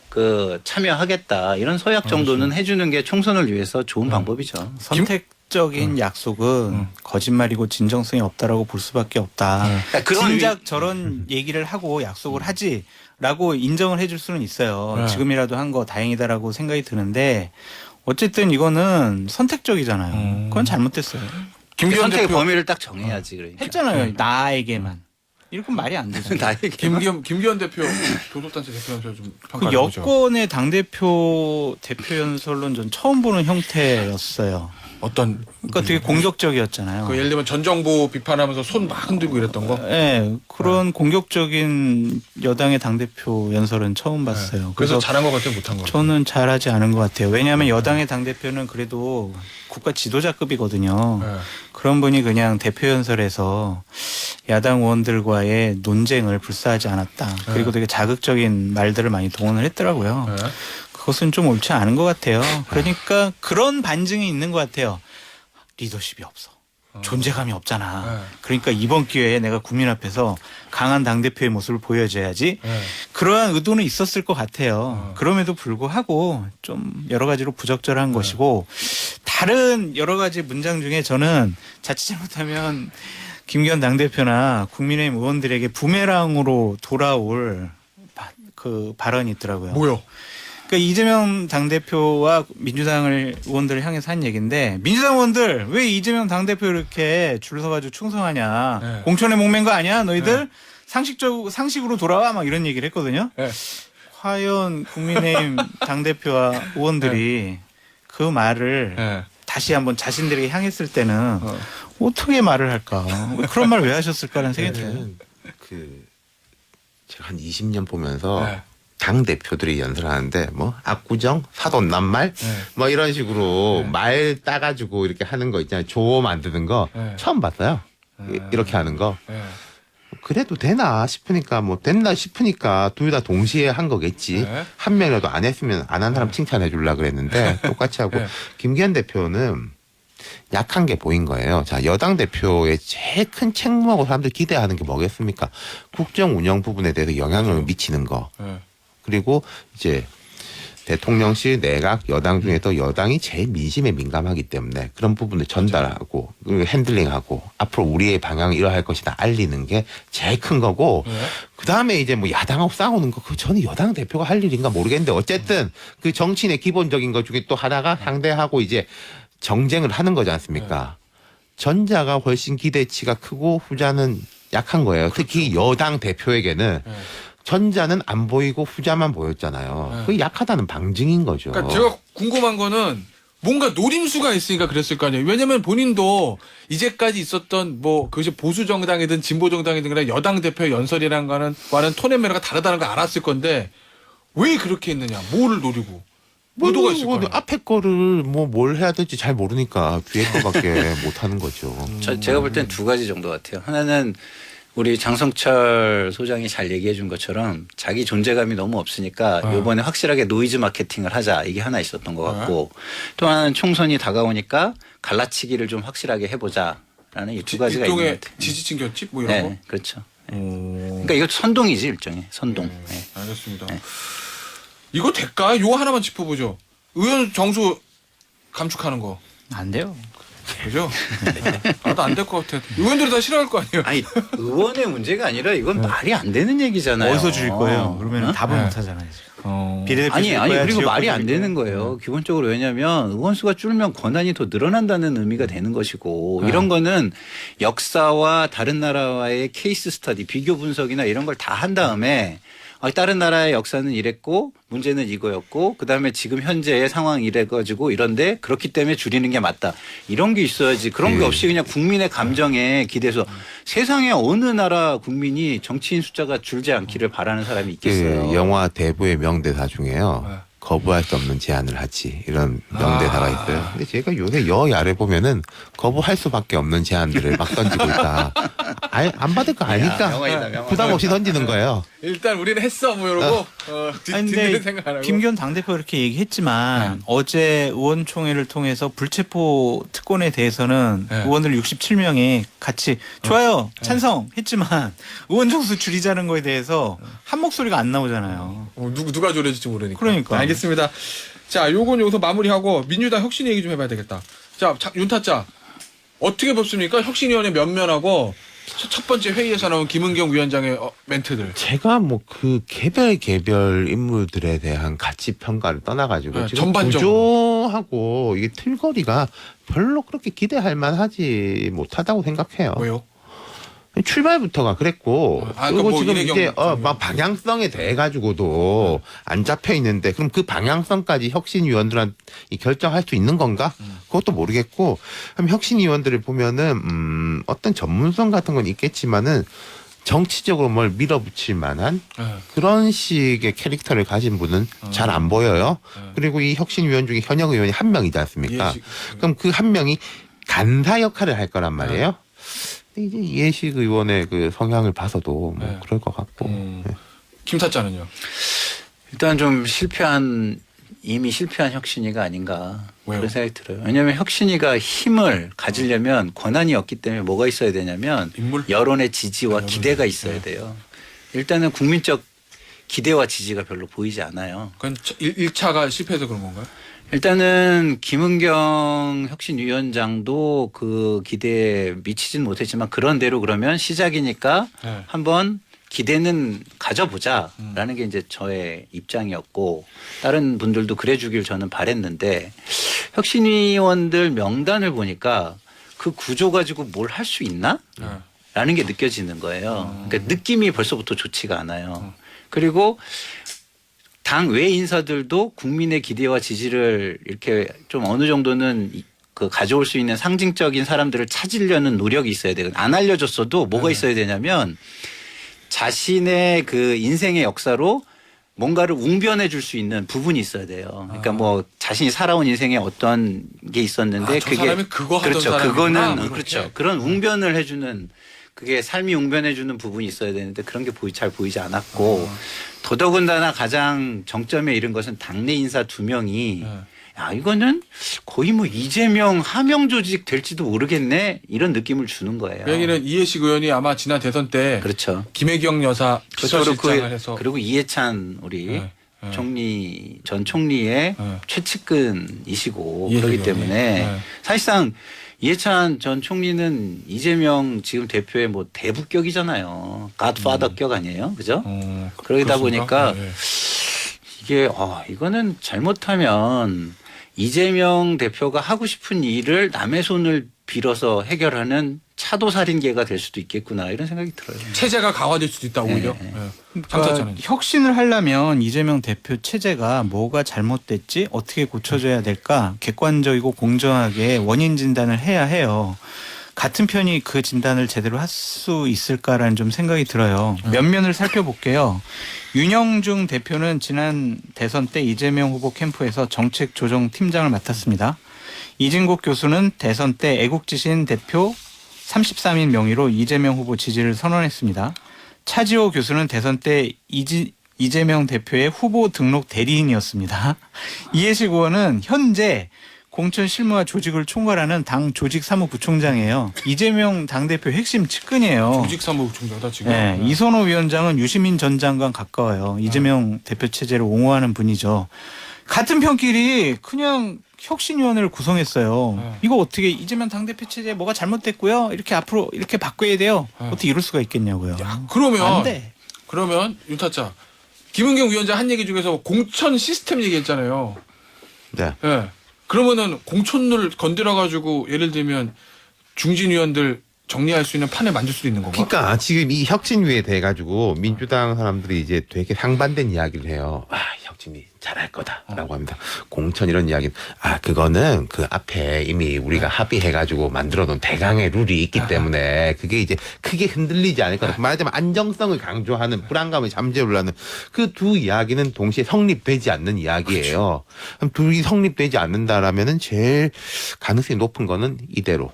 Speaker 3: 그 참여하겠다. 이런 서약 정도는 해주는 게 총선을 위해서 좋은 방법이죠.
Speaker 2: 선택적인 약속은 거짓말이고 진정성이 없다라고 볼 수밖에 없다.
Speaker 3: 그러니까 그런
Speaker 2: 진작 저런 얘기를 하고 약속을 하지라고 인정을 해줄 수는 있어요.
Speaker 1: 네.
Speaker 2: 지금이라도 한 거 다행이다라고 생각이 드는데 어쨌든 이거는 선택적이잖아요. 그건 잘못됐어요.
Speaker 1: 김기현
Speaker 3: 선택의
Speaker 1: 대표
Speaker 3: 범위를 딱 정해야지. 그러니까.
Speaker 2: 했잖아요. 나에게만. 이건 말이 안 되죠.
Speaker 3: 나에게
Speaker 1: 김기현 대표 교섭단체 대표연설 좀
Speaker 2: 그
Speaker 1: 평가해 보죠.
Speaker 2: 여권의 당대표 대표 연설은 전 처음 보는 형태였어요.
Speaker 1: 어떤
Speaker 2: 그러니까 되게 공격적이었잖아요.
Speaker 1: 그 예를 들면 전 정부 비판하면서 손 막 흔들고 이랬던 거.
Speaker 2: 네, 그런 공격적인 여당의 당대표 연설은 처음 봤어요.
Speaker 1: 그래서 잘한 것 같아요, 못한 거.
Speaker 2: 저는 잘하지 않은 것 같아요. 왜냐하면 여당의 당대표는 그래도 국가 지도자급이거든요.
Speaker 1: 네.
Speaker 2: 그런 분이 그냥 대표 연설에서 야당 의원들과의 논쟁을 불사하지 않았다. 그리고 되게 자극적인 말들을 많이 동원을 했더라고요.
Speaker 1: 네.
Speaker 2: 그것은 좀 옳지 않은 것 같아요. 그러니까 그런 반증이 있는 것 같아요. 리더십이 없어. 존재감이 없잖아.
Speaker 1: 네.
Speaker 2: 그러니까 이번 기회에 내가 국민 앞에서 강한 당대표의 모습을 보여줘야지.
Speaker 1: 네.
Speaker 2: 그러한 의도는 있었을 것 같아요. 그럼에도 불구하고 좀 여러 가지로 부적절한 것이고 다른 여러 가지 문장 중에 저는 자칫 잘못하면 김기현 당대표나 국민의힘 의원들에게 부메랑으로 돌아올 그 발언이 있더라고요.
Speaker 1: 뭐요?
Speaker 2: 그러니까 이재명 당대표와 민주당을 의원들을 향해서 한 얘기인데 민주당 의원들 왜 이재명 당대표 이렇게 줄 서가지고 충성하냐.
Speaker 1: 네.
Speaker 2: 공천에 목맨 거 아니야 너희들? 상식으로 돌아와 막 이런 얘기를 했거든요.
Speaker 1: 네.
Speaker 2: 과연 국민의힘 당대표와 의원들이 그 말을
Speaker 1: 네.
Speaker 2: 다시 한번 자신들에게 향했을 때는 어떻게 말을 할까? 그런 말 왜 하셨을까라는 생각이 들어요.
Speaker 4: 그 제가 한 20년 보면서
Speaker 1: 네.
Speaker 4: 당 대표들이 연설하는데 뭐 압구정, 사돈 낱말
Speaker 1: 네.
Speaker 4: 뭐 이런 식으로
Speaker 1: 네.
Speaker 4: 말 따가지고 이렇게 하는 거 있잖아요. 조어 만드는 거
Speaker 1: 네.
Speaker 4: 처음 봤어요. 이렇게 하는 거.
Speaker 1: 네.
Speaker 4: 그래도 되나 싶으니까 뭐 됐나 싶으니까 둘 다 동시에 한 거겠지.
Speaker 1: 네.
Speaker 4: 한 명이라도 안 했으면 안 한 사람 칭찬해 주려고 그랬는데 똑같이 하고
Speaker 1: 네.
Speaker 4: 김기현 대표는 약한 게 보인 거예요. 자, 여당 대표의 제일 큰 책무하고 사람들 기대하는 게 뭐겠습니까? 국정 운영 부분에 대해서 영향을 미치는 거.
Speaker 1: 네.
Speaker 4: 그리고 이제 대통령실 내각 여당 중에서 여당이 제일 민심에 민감하기 때문에 그런 부분을 전달하고 그리고 핸들링하고 앞으로 우리의 방향이 이러할 것이다 알리는 게 제일 큰 거고
Speaker 1: 네.
Speaker 4: 그다음에 이제 뭐 야당하고 싸우는 거 그거 저는 여당 대표가 할 일인가 모르겠는데 어쨌든 그 정치인의 기본적인 것 중에 또 하나가 상대하고 이제 정쟁을 하는 거지 않습니까? 전자가 훨씬 기대치가 크고 후자는 약한 거예요. 특히 여당 대표에게는
Speaker 1: 네.
Speaker 4: 전자는 안 보이고 후자만 보였잖아요.
Speaker 1: 네.
Speaker 4: 그게 약하다는 방증인 거죠.
Speaker 1: 그러니까 제가 궁금한 거는 뭔가 노림수가 있으니까 그랬을 거 아니에요. 왜냐면 본인도 이제까지 있었던 뭐 그것이 보수 정당이든 진보 정당이든 간에 여당 대표의 연설이라는 거는 톤의 매너가 다르다는 걸 알았을 건데 왜 그렇게 했느냐? 뭐를 노리고? 의도가 있을 거예요.
Speaker 4: 앞에 거를 뭐 뭘 해야 될지 잘 모르니까 뒤에 거밖에 못 하는 거죠.
Speaker 3: 제가 볼 땐 두 가지 정도 같아요. 하나는 우리 장성철 소장이 잘 얘기해 준 것처럼 자기 존재감이 너무 없으니까 이번에 확실하게 노이즈 마케팅을 하자 이게 하나 있었던 것 같고 또 하나는 총선이 다가오니까 갈라치기를 좀 확실하게 해보자라는 이 두 가지가 있는
Speaker 1: 일종의
Speaker 3: 것 같아요.
Speaker 1: 지지층 결집 뭐 이런
Speaker 3: 네,
Speaker 1: 거?
Speaker 3: 그렇죠.
Speaker 1: 오.
Speaker 3: 그러니까 이거 선동이지 일종의 선동. 네.
Speaker 1: 알겠습니다.
Speaker 3: 네.
Speaker 1: 이거 될까? 요 하나만 짚어보죠. 의원 정수 감축하는 거.
Speaker 2: 안 돼요.
Speaker 1: 그죠? 나도 안 될 것 같아. 의원들이 다 싫어할 거 아니에요.
Speaker 3: 아니 의원의 문제가 아니라 이건 말이 안 되는 얘기잖아요.
Speaker 2: 어디서 줄일 거예요? 그러면
Speaker 3: 어?
Speaker 2: 답을
Speaker 1: 네.
Speaker 2: 못 하잖아요. 지금.
Speaker 1: 어.
Speaker 2: 비례대표
Speaker 3: 아니
Speaker 2: 줄
Speaker 3: 아니
Speaker 2: 거야,
Speaker 3: 그리고
Speaker 2: 지역구
Speaker 3: 말이 안
Speaker 2: 줄
Speaker 3: 되는
Speaker 2: 거야?
Speaker 3: 거예요. 기본적으로 왜냐하면 의원 수가 줄면 권한이 더 늘어난다는 의미가 되는 것이고
Speaker 1: 네.
Speaker 3: 이런 거는 역사와 다른 나라와의 케이스 스터디 비교 분석이나 이런 걸 다 한 다음에 다른 나라의 역사는 이랬고 문제는 이거였고 그다음에 지금 현재의 상황이 이래가지고 이런데 그렇기 때문에 줄이는 게 맞다. 이런 게 있어야지. 그런 게 없이 그냥 국민의 감정에 기대서 세상에 어느 나라 국민이 정치인 숫자가 줄지 않기를 바라는 사람이 있겠어요.
Speaker 4: 그 영화 대부의 명대사 중에요.
Speaker 1: 네.
Speaker 4: 거부할 수 없는 제안을 하지 이런 명대사가 있어요. 근데 제가 요새 여야를 보면은 거부할 수밖에 없는 제안들을 막 던지고 있다. 안 받을 거 아니까
Speaker 3: 명언이다, 명언.
Speaker 4: 부담 없이 던지는 거예요.
Speaker 1: 일단 우리는 했어 뭐 이러고
Speaker 2: 아니,
Speaker 1: 뒤는
Speaker 2: 근데
Speaker 1: 생각 안 하고.
Speaker 2: 김기현 당대표 이렇게 얘기했지만 어제 의원총회를 통해서 불체포 특권에 대해서는
Speaker 1: 네.
Speaker 2: 의원들 67명이 같이 좋아요 찬성했지만 의원 정수 줄이자는 거에 대해서 한 목소리가 안 나오잖아요.
Speaker 1: 누가 조려질지 모르니까.
Speaker 2: 그러니까.
Speaker 1: 알겠습니다. 자, 요건 여기서 마무리하고 민주당 혁신 얘기 좀 해봐야 되겠다. 자, 윤타짜 어떻게 뽑습니까? 혁신위원회 면면하고 첫 번째 회의에서 나온 김은경 위원장의 멘트들.
Speaker 4: 제가 뭐 그 개별 인물들에 대한 가치 평가를 떠나가지고
Speaker 1: 네,
Speaker 4: 지금
Speaker 1: 전반적으로.
Speaker 4: 구조하고 이게 틀거리가 별로 그렇게 기대할 만하지 못하다고 생각해요.
Speaker 1: 왜요?
Speaker 4: 출발부터가 그랬고
Speaker 1: 그러니까
Speaker 4: 그리고
Speaker 1: 뭐
Speaker 4: 지금
Speaker 1: 이례경
Speaker 4: 이제
Speaker 1: 같은
Speaker 4: 막 방향성에 대해 가지고도 안 잡혀 있는데 그럼 그 방향성까지 혁신위원들한테 결정할 수 있는 건가? 그것도 모르겠고 그럼 혁신위원들을 보면은 어떤 전문성 같은 건 있겠지만은 정치적으로 뭘 밀어붙일 만한
Speaker 1: 네.
Speaker 4: 그런 식의 캐릭터를 가진 분은 잘 안 보여요. 그리고 이 혁신위원 중에 현역 의원이 한 명이지 않습니까?
Speaker 1: 이해식.
Speaker 4: 그럼 그 한 명이 간사 역할을 할 거란 말이에요. 근데 이제 이해식 의원의 그 성향을 봐서도 뭐
Speaker 1: 네.
Speaker 4: 그럴 것 같고. 네.
Speaker 1: 김타짜는요?
Speaker 3: 일단 좀 이미 실패한 혁신위가 아닌가
Speaker 1: 왜요?
Speaker 3: 그런 생각이 들어요. 왜냐하면 혁신위가 힘을 가지려면 권한이 없기 때문에 뭐가 있어야 되냐면
Speaker 1: 인물?
Speaker 3: 여론의 지지와
Speaker 1: 여론의
Speaker 3: 기대가
Speaker 1: 지지.
Speaker 3: 있어야 돼요. 일단은 국민적 기대와 지지가 별로 보이지 않아요.
Speaker 1: 그건 1차가 실패해서 그런 건가요?
Speaker 3: 일단은 김은경 혁신위원장도 그 기대에 미치진 못했지만 그런대로 그러면 시작이니까
Speaker 1: 네.
Speaker 3: 한번 기대는 가져보자라는 게 이제 저의 입장이었고 다른 분들도 그래 주길 저는 바랬는데 혁신위원들 명단을 보니까 그 구조 가지고 뭘 할 수 있나?
Speaker 1: 네.
Speaker 3: 라는 게 느껴지는 거예요. 그러니까 느낌이 벌써부터 좋지가 않아요. 그리고 당 외 인사들도 국민의 기대와 지지를 이렇게 좀 어느 정도는 그 가져올 수 있는 상징적인 사람들을 찾으려는 노력이 있어야 돼요. 안 알려줬어도 뭐가 있어야 되냐면 자신의 그 인생의 역사로 뭔가를 웅변해 줄 수 있는 부분이 있어야 돼요. 그러니까 뭐 자신이 살아온 인생에 어떤 게 있었는데
Speaker 1: 저 사람이 그거 하던
Speaker 3: 그렇죠.
Speaker 1: 사람이구나,
Speaker 3: 그거는
Speaker 1: 뭐
Speaker 3: 그렇죠.
Speaker 1: 이렇게.
Speaker 3: 그런 웅변을 해주는 그게 삶이 웅변해 주는 부분이 있어야 되는데 그런 게 잘 보이지 않았고 더더군다나 가장 정점에 이른 것은 당내 인사 2명이
Speaker 1: 네.
Speaker 3: 야 이거는 거의 뭐 이재명 하명 조직 될지도 모르겠네 이런 느낌을 주는 거예요.
Speaker 1: 여기는 이해식 의원이 아마 지난 대선 때
Speaker 3: 그렇죠.
Speaker 1: 김혜경 여사 비서실장을 해서
Speaker 3: 그리고 이해찬 우리
Speaker 1: 네, 네.
Speaker 3: 총리 전 총리의
Speaker 1: 네.
Speaker 3: 최측근이시고
Speaker 1: 이해식
Speaker 3: 그렇기
Speaker 1: 의원이.
Speaker 3: 때문에
Speaker 1: 네.
Speaker 3: 사실상 이해찬 전 총리는 이재명 지금 대표의 뭐 대부격이잖아요. 갓파더격 아니에요, 그죠? 그러다
Speaker 1: 그렇습니까?
Speaker 3: 보니까
Speaker 1: 네.
Speaker 3: 이게 이거는 잘못하면 이재명 대표가 하고 싶은 일을 남의 손을 빌어서 해결하는 차도살인계가 될 수도 있겠구나 이런 생각이 들어요.
Speaker 1: 체제가 강화될 수도 있다 오히려.
Speaker 3: 네.
Speaker 1: 네. 장타짜는
Speaker 2: 혁신을 하려면 이재명 대표 체제가 뭐가 잘못됐지 어떻게 고쳐져야 될까 객관적이고 공정하게 원인 진단을 해야 해요. 같은 편이 그 진단을 제대로 할 수 있을까라는 좀 생각이 들어요. 면면을 살펴볼게요. 윤영중 대표는 지난 대선 때 이재명 후보 캠프에서 정책조정팀장을 맡았습니다. 이진국 교수는 대선 때 애국지신 대표 33인 명의로 이재명 후보 지지를 선언했습니다. 차지호 교수는 대선 때 이재명 대표의 후보 등록 대리인이었습니다. 이해식 의원은 현재 공천 실무와 조직을 총괄하는 당 조직사무부총장이에요. 이재명 당대표 핵심 측근이에요.
Speaker 1: 조직사무부총장이다 지금.
Speaker 2: 네, 이선호 위원장은 유시민 전 장관 가까워요. 이재명 대표 체제를 옹호하는 분이죠. 같은 편끼리 그냥 혁신위원회를 구성했어요.
Speaker 1: 네.
Speaker 2: 이거 어떻게 이재명 당대표 체제 뭐가 잘못됐고요. 이렇게 앞으로 이렇게 바꿔야 돼요.
Speaker 1: 네.
Speaker 2: 어떻게 이럴 수가 있겠냐고요.
Speaker 1: 그러면
Speaker 2: 안 돼.
Speaker 1: 그러면 윤타짜 김은경 위원장 한 얘기 중에서 공천 시스템 얘기했잖아요.
Speaker 4: 네.
Speaker 1: 예. 그러면은 공천을 건드려 가지고 예를 들면 중진 위원들 정리할 수 있는 판을 만들 수도 있는 건가?
Speaker 4: 그러니까 지금 이 혁신위에 대해 가지고 민주당 사람들이 이제 되게 상반된 이야기를 해요. 아, 혁신위 잘할 거다라고 합니다. 공천 이런 이야기. 아, 그거는 그 앞에 이미 우리가 합의해 가지고 만들어 놓은 대강의 룰이 있기 때문에 그게 이제 크게 흔들리지 않을 거다. 말하자면 안정성을 강조하는 불안감을 잠재우려 하는 그 두 이야기는 동시에 성립되지 않는 이야기예요. 그럼 둘이 성립되지 않는다라면은 제일 가능성이 높은 거는 이대로.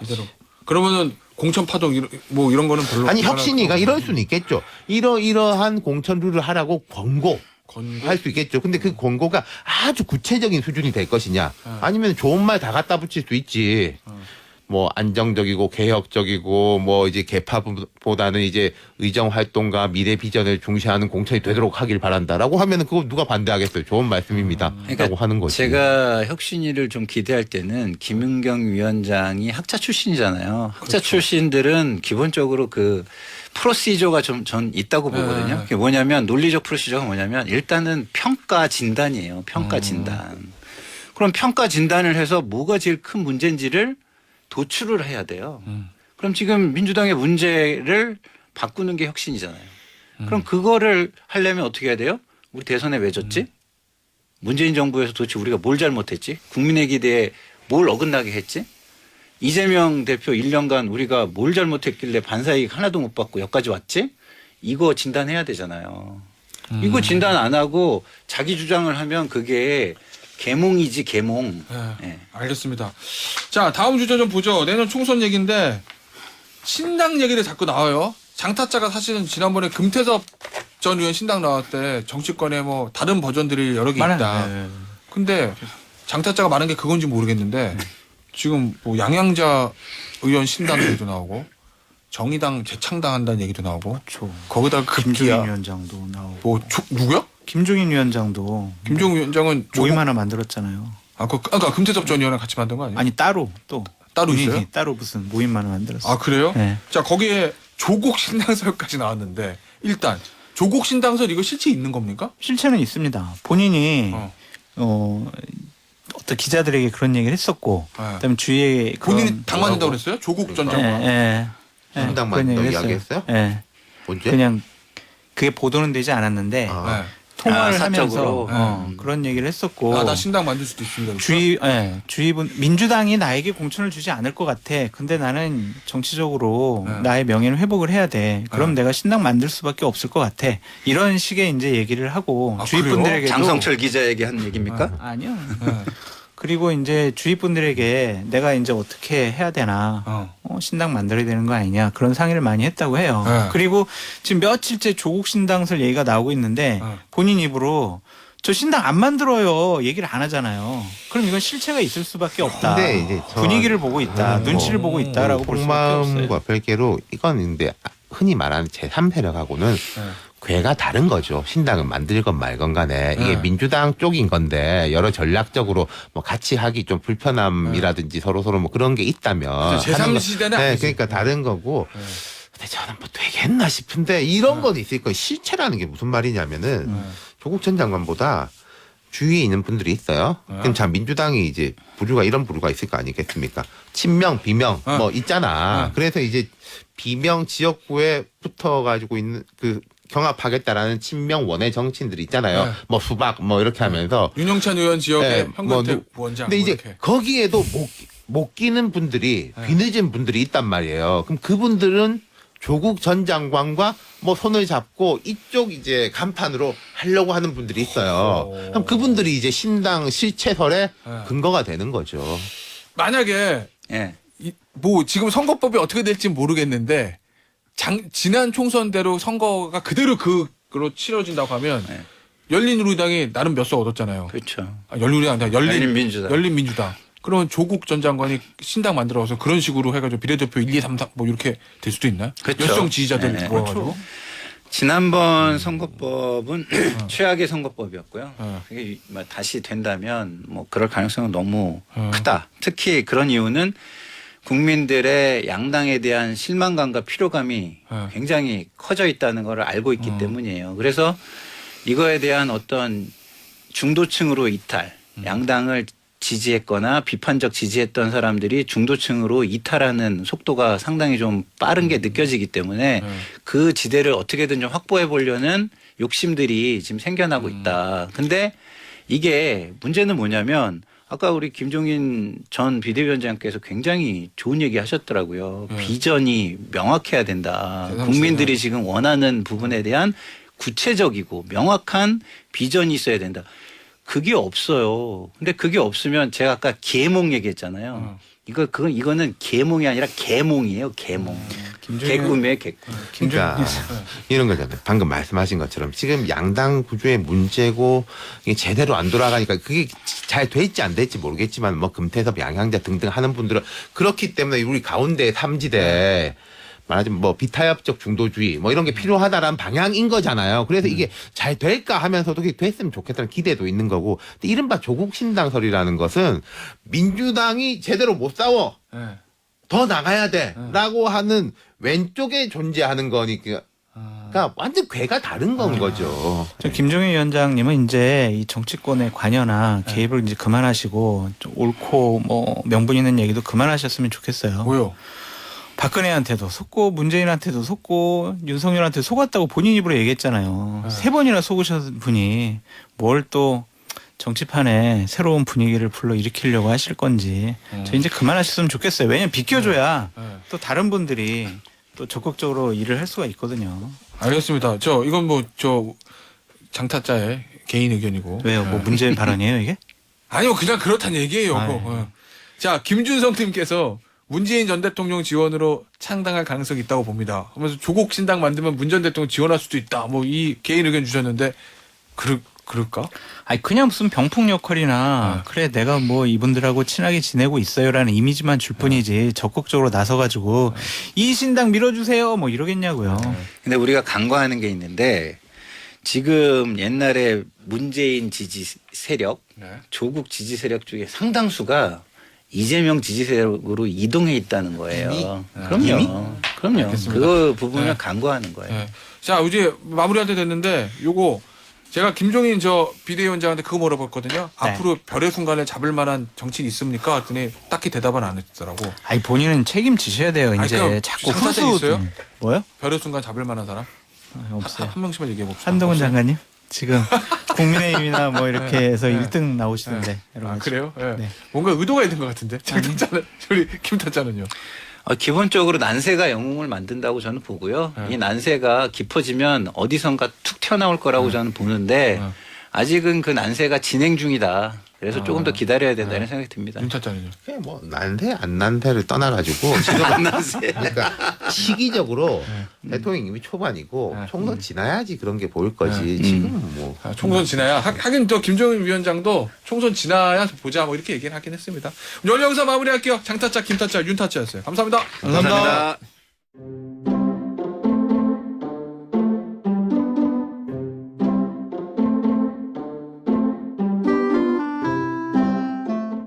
Speaker 1: 이대로. 그러면은 공천 파동 뭐 이런 거는 별로
Speaker 4: 아니
Speaker 1: 불안할
Speaker 4: 혁신위가
Speaker 1: 거
Speaker 4: 이럴 수는 있겠죠. 이러이러한 공천 룰을 하라고
Speaker 1: 권고?
Speaker 4: 권고할 수 있겠죠. 근데 그 권고가 아주 구체적인 수준이 될 것이냐, 아니면 좋은 말 다 갖다 붙일 수 있지. 뭐 안정적이고 개혁적이고 뭐 이제 개파보다는 이제 의정 활동과 미래 비전을 중시하는 공천이 되도록 하길 바란다라고 하면은 그거 누가 반대하겠어요. 좋은 말씀입니다라고 하는 거지.
Speaker 3: 제가 혁신위를 좀 기대할 때는 김은경 위원장이 학자 출신이잖아요. 학자 출신들은 기본적으로 그 프로시저가 좀 전 있다고 보거든요. 그게 뭐냐면 논리적 프로시저가 뭐냐면 일단은 평가 진단이에요. 평가 진단. 그럼 평가 진단을 해서 뭐가 제일 큰 문제인지를 도출을 해야 돼요. 그럼 지금 민주당의 문제를 바꾸는 게 혁신이잖아요. 그럼 그거를 하려면 어떻게 해야 돼요? 우리 대선에 왜 졌지? 문재인 정부에서 도대체 우리가 뭘 잘못했지? 국민의 기대에 뭘 어긋나게 했지? 이재명 대표 1년간 우리가 뭘 잘못했길래 반사이익 하나도 못 받고 여기까지 왔지? 이거 진단해야 되잖아요. 이거 진단 안 하고 자기 주장을 하면 그게 계몽이지 계몽. 예.
Speaker 1: 알겠습니다. 자, 다음 주제 좀 보죠. 내년 총선 얘기인데 신당 얘기를 자꾸 나와요. 장타짜가 사실은 지난번에 금태섭 전 의원 신당 나왔을 때 정치권에 뭐 다른 버전들이 여러 개 있다.
Speaker 2: 네.
Speaker 1: 근데 장타짜가 말한 게 그건지 모르겠는데 지금 뭐 양양자 의원 신당 얘기도 나오고 정의당 재창당한다는 얘기도 나오고
Speaker 2: 그렇죠.
Speaker 1: 거기다가
Speaker 2: 김종인
Speaker 1: 급기야
Speaker 2: 위원장도 나오고.
Speaker 1: 뭐 누구야?
Speaker 2: 김종인 위원장도
Speaker 1: 김종인 위원장은
Speaker 2: 모임 하나 만들었잖아요.
Speaker 1: 아까 금태섭 전 의원이랑 같이 만든 거 아니에요?
Speaker 2: 아니 따로 또
Speaker 1: 따로
Speaker 2: 본인이
Speaker 1: 있어요?
Speaker 2: 따로 무슨 모임 하나 만들었어요.
Speaker 1: 아 그래요?
Speaker 2: 네.
Speaker 1: 자 거기에 조국 신당설까지 나왔는데 일단 조국 신당설 이거 실체 있는 겁니까?
Speaker 2: 실체는 있습니다. 본인이 어떤 기자들에게 그런 얘기를 했었고,
Speaker 1: 네.
Speaker 2: 그다음에 주위에
Speaker 1: 본인이 당만든다고 그랬어요? 조국 전 장관.
Speaker 4: 신당
Speaker 2: 그런
Speaker 4: 만든다고
Speaker 2: 얘기를
Speaker 4: 이야기했어요?
Speaker 2: 예.
Speaker 4: 언제?
Speaker 2: 그냥 그게 보도는 되지 않았는데
Speaker 4: 아.
Speaker 1: 네.
Speaker 2: 통화를
Speaker 3: 사적으로?
Speaker 2: 하면서 그런 얘기를 했었고.
Speaker 1: 나 신당 만들 수도 있습니다. 그래서?
Speaker 2: 주위분 민주당이 나에게 공천을 주지 않을 것 같아. 근데 나는 정치적으로
Speaker 1: 네.
Speaker 2: 나의 명예를 회복을 해야 돼. 그럼
Speaker 1: 네.
Speaker 2: 내가 신당 만들 수밖에 없을 것 같아. 이런 식의 이제 얘기를 하고
Speaker 1: 아,
Speaker 2: 주위
Speaker 1: 그래요?
Speaker 2: 분들에게도
Speaker 3: 장성철 기자에게 한 얘기입니까?
Speaker 2: 아니요.
Speaker 1: 네.
Speaker 2: 그리고 이제 주위 분들에게 내가 이제 어떻게 해야 되나. 신당 만들어야 되는 거 아니냐 그런 상의를 많이 했다고 해요.
Speaker 1: 네.
Speaker 2: 그리고 지금 며칠째 조국 신당설 얘기가 나오고 있는데
Speaker 1: 네.
Speaker 2: 본인 입으로 저 신당 안 만들어요 얘기를 안 하잖아요. 그럼 이건 실체가 있을 수밖에 없다.
Speaker 4: 근데 이제
Speaker 2: 분위기를 보고 있다, 눈치를 보고 있다라고 볼 수밖에 없어요.
Speaker 4: 속마음과 별개로 이건 근데 흔히 말하는 제3세력하고는 궤가 다른 거죠. 신당은 만들 건 말건 간에 이게
Speaker 1: 네.
Speaker 4: 민주당 쪽인 건데 여러 전략적으로 뭐 같이 하기 좀 불편함이라든지 서로 뭐 그런 게 있다면
Speaker 1: 제3시대는
Speaker 4: 네,
Speaker 1: 아니지.
Speaker 4: 그러니까 다른 거고. 근데 저는 뭐 되겠나 싶은데 이런 건 있을 거예요. 실체라는 게 무슨 말이냐면은 조국 전 장관보다 주위에 있는 분들이 있어요. 그럼 자 민주당이 이제 부류가 이런 부류가 있을 거 아니겠습니까? 친명, 비명 뭐 있잖아. 그래서 이제 비명 지역구에 붙어가지고 있는 그 경합하겠다라는 친명 원외 정치인들이 있잖아요.
Speaker 1: 네.
Speaker 4: 뭐 수박 뭐 이렇게 하면서.
Speaker 1: 윤영찬 의원 지역의
Speaker 4: 네,
Speaker 1: 현근택
Speaker 4: 뭐
Speaker 1: 부원장.
Speaker 4: 근데
Speaker 1: 뭐
Speaker 4: 이제
Speaker 1: 이렇게.
Speaker 4: 거기에도 못 끼는 분들이 뒤늦은 분들이 있단 말이에요. 그럼 그분들은 조국 전 장관과 뭐 손을 잡고 이쪽 이제 간판으로 하려고 하는 분들이 있어요. 그럼 그분들이 이제 신당 실체설의 근거가 되는 거죠.
Speaker 1: 만약에
Speaker 3: 예.
Speaker 1: 뭐 지금 선거법이 어떻게 될지 모르겠는데 지난 총선대로 선거가 그대로 그로 치러진다고 하면
Speaker 3: 네.
Speaker 1: 열린우리당이 나름 몇 석 얻었잖아요.
Speaker 3: 그렇죠.
Speaker 1: 열린우리당 아니라
Speaker 3: 열린민주당.
Speaker 1: 열린민주당. 그러면 조국 전 장관이 신당 만들어서 그런 식으로 해가지고 비례대표 1, 2, 3, 4 뭐 이렇게 될 수도 있나요?
Speaker 3: 그렇죠.
Speaker 1: 열성 지지자들
Speaker 3: 네.
Speaker 1: 모아가지고.
Speaker 3: 지난번 선거법은 최악의 선거법이었고요.
Speaker 1: 어.
Speaker 3: 그게 다시 된다면 뭐 그럴 가능성은 너무
Speaker 1: 어.
Speaker 3: 크다. 특히 그런 이유는 국민들의 양당에 대한 실망감과 피로감이 굉장히 커져 있다는 걸 알고 있기 때문이에요. 그래서 이거에 대한 어떤 중도층으로 이탈, 양당을 지지했거나 비판적 지지했던 사람들이 중도층으로 이탈하는 속도가 상당히 좀 빠른 게 느껴지기 때문에 그 지대를 어떻게든 좀 확보해 보려는 욕심들이 지금 생겨나고 있다. 근데 이게 문제는 뭐냐면 아까 우리 김종인 전 비대위원장께서 굉장히 좋은 얘기 하셨더라고요. 비전이 명확해야 된다. 국민들이 지금 원하는 부분에 대한 구체적이고 명확한 비전이 있어야 된다. 그게 없어요. 근데 그게 없으면 제가 아까 계몽 얘기했잖아요. 이거는 계몽이 아니라 개몽이에요. 개몽. 개구미의 개구.
Speaker 4: 그러니까 이런 거잖아요. 방금 말씀하신 것처럼 지금 양당 구조의 문제고 이게 제대로 안 돌아가니까 그게 잘 됐지 안 됐지 모르겠지만 뭐 금태섭 양향자 등등 하는 분들은 그렇기 때문에 우리 가운데 삼지대 말하자면 뭐 비타협적 중도주의 뭐 이런 게 필요하다라는 방향인 거잖아요. 그래서 이게 잘 될까 하면서도 그게 됐으면 좋겠다는 기대도 있는 거고. 근데 이른바 조국 신당설이라는 것은 민주당이 제대로 못 싸워. 더 나가야 돼라고 하는 왼쪽에 존재하는 거니까 완전 궤가 다른 건 거죠.
Speaker 2: 저 김종인 위원장님은 이제 이 정치권의 관여나 개입을 이제 그만하시고 좀 옳고 뭐 명분 있는 얘기도 그만하셨으면 좋겠어요.
Speaker 1: 뭐요?
Speaker 2: 박근혜한테도 속고 문재인한테도 속고 윤석열한테 속았다고 본인 입으로 얘기했잖아요. 3번이나 속으신 분이 뭘 또 정치판에 새로운 분위기를 불러일으키려고 하실 건지 저 이제 그만하셨으면 좋겠어요. 왜냐면 비껴줘야 또 다른 분들이 또 적극적으로 일을 할 수가 있거든요.
Speaker 1: 알겠습니다. 이건 뭐 장타짜의 개인 의견이고.
Speaker 2: 왜요? 뭐 문제 발언이에요 이게?
Speaker 1: 아니요, 그냥 그렇다는 얘기예요.
Speaker 2: 아유.
Speaker 1: 자, 김준성님께서 문재인 전 대통령 지원으로 창당할 가능성이 있다고 봅니다. 하면서 조국 신당 만들면 문 전 대통령 지원할 수도 있다. 뭐 이 개인 의견 주셨는데 그럴까?
Speaker 2: 아니 그냥 무슨 병풍 역할이나 그래 내가 뭐 이분들하고 친하게 지내고 있어요라는 이미지만 줄 뿐이지 적극적으로 나서가지고 이 신당 밀어주세요 뭐 이러겠냐고요.
Speaker 3: 근데 우리가 간과하는 게 있는데 지금 옛날에 문재인 지지 세력, 조국 지지 세력 중에 상당수가 이재명 지지 세력으로 이동해 있다는 거예요. 그럼요. 그럼요.
Speaker 1: 알겠습니다.
Speaker 3: 그 부분을
Speaker 1: 네.
Speaker 3: 간과하는 거예요.
Speaker 1: 네. 자, 이제 마무리할 때 됐는데 요거 제가 김종인 비대위원장한테 그거 물어봤거든요. 앞으로 별의 순간을 잡을 만한 정치인 있습니까? 했더니 딱히 대답은 안 했더라고.
Speaker 2: 아니 본인은 책임지셔야 돼요.
Speaker 1: 아니,
Speaker 2: 이제
Speaker 1: 그럼
Speaker 2: 자꾸
Speaker 1: 상사자
Speaker 2: 후수
Speaker 1: 있어요?
Speaker 2: 뭐요?
Speaker 1: 별의 순간 잡을 만한 사람?
Speaker 2: 없어요.
Speaker 1: 한 명씩만 얘기해 봅시다.
Speaker 2: 한동훈
Speaker 1: 없어요?
Speaker 2: 장관님 지금 국민의힘이나 뭐 이렇게 해서
Speaker 1: 네.
Speaker 2: 1등 나오시던데. 여러
Speaker 1: 아,
Speaker 2: 가지.
Speaker 1: 그래요? 네.
Speaker 2: 네.
Speaker 1: 뭔가 의도가 있는 것 같은데. 장타짜는 우리 김타짜는요.
Speaker 3: 기본적으로 난세가 영웅을 만든다고 저는 보고요. 이 난세가 깊어지면 어디선가 툭 튀어나올 거라고 저는 보는데 아직은 그 난세가 진행 중이다. 그래서 조금 더 기다려야 된다 이런 생각이 듭니다.
Speaker 1: 김타짜는요.
Speaker 4: 그냥 뭐 난세 안 난세를 떠나가지고 지금
Speaker 3: 난세.
Speaker 4: 그러니까 시기적으로 대통령 이미 초반이고 총선 지나야지 그런 게 보일 거지. 지금은 뭐
Speaker 1: 총선 지나야 하긴 또 김종인 위원장도 총선 지나야 보자 뭐 이렇게 얘기를 하긴 했습니다. 오늘 영상 마무리할게요. 장타짜, 김타짜, 윤타짜였어요. 감사합니다.
Speaker 3: 감사합니다.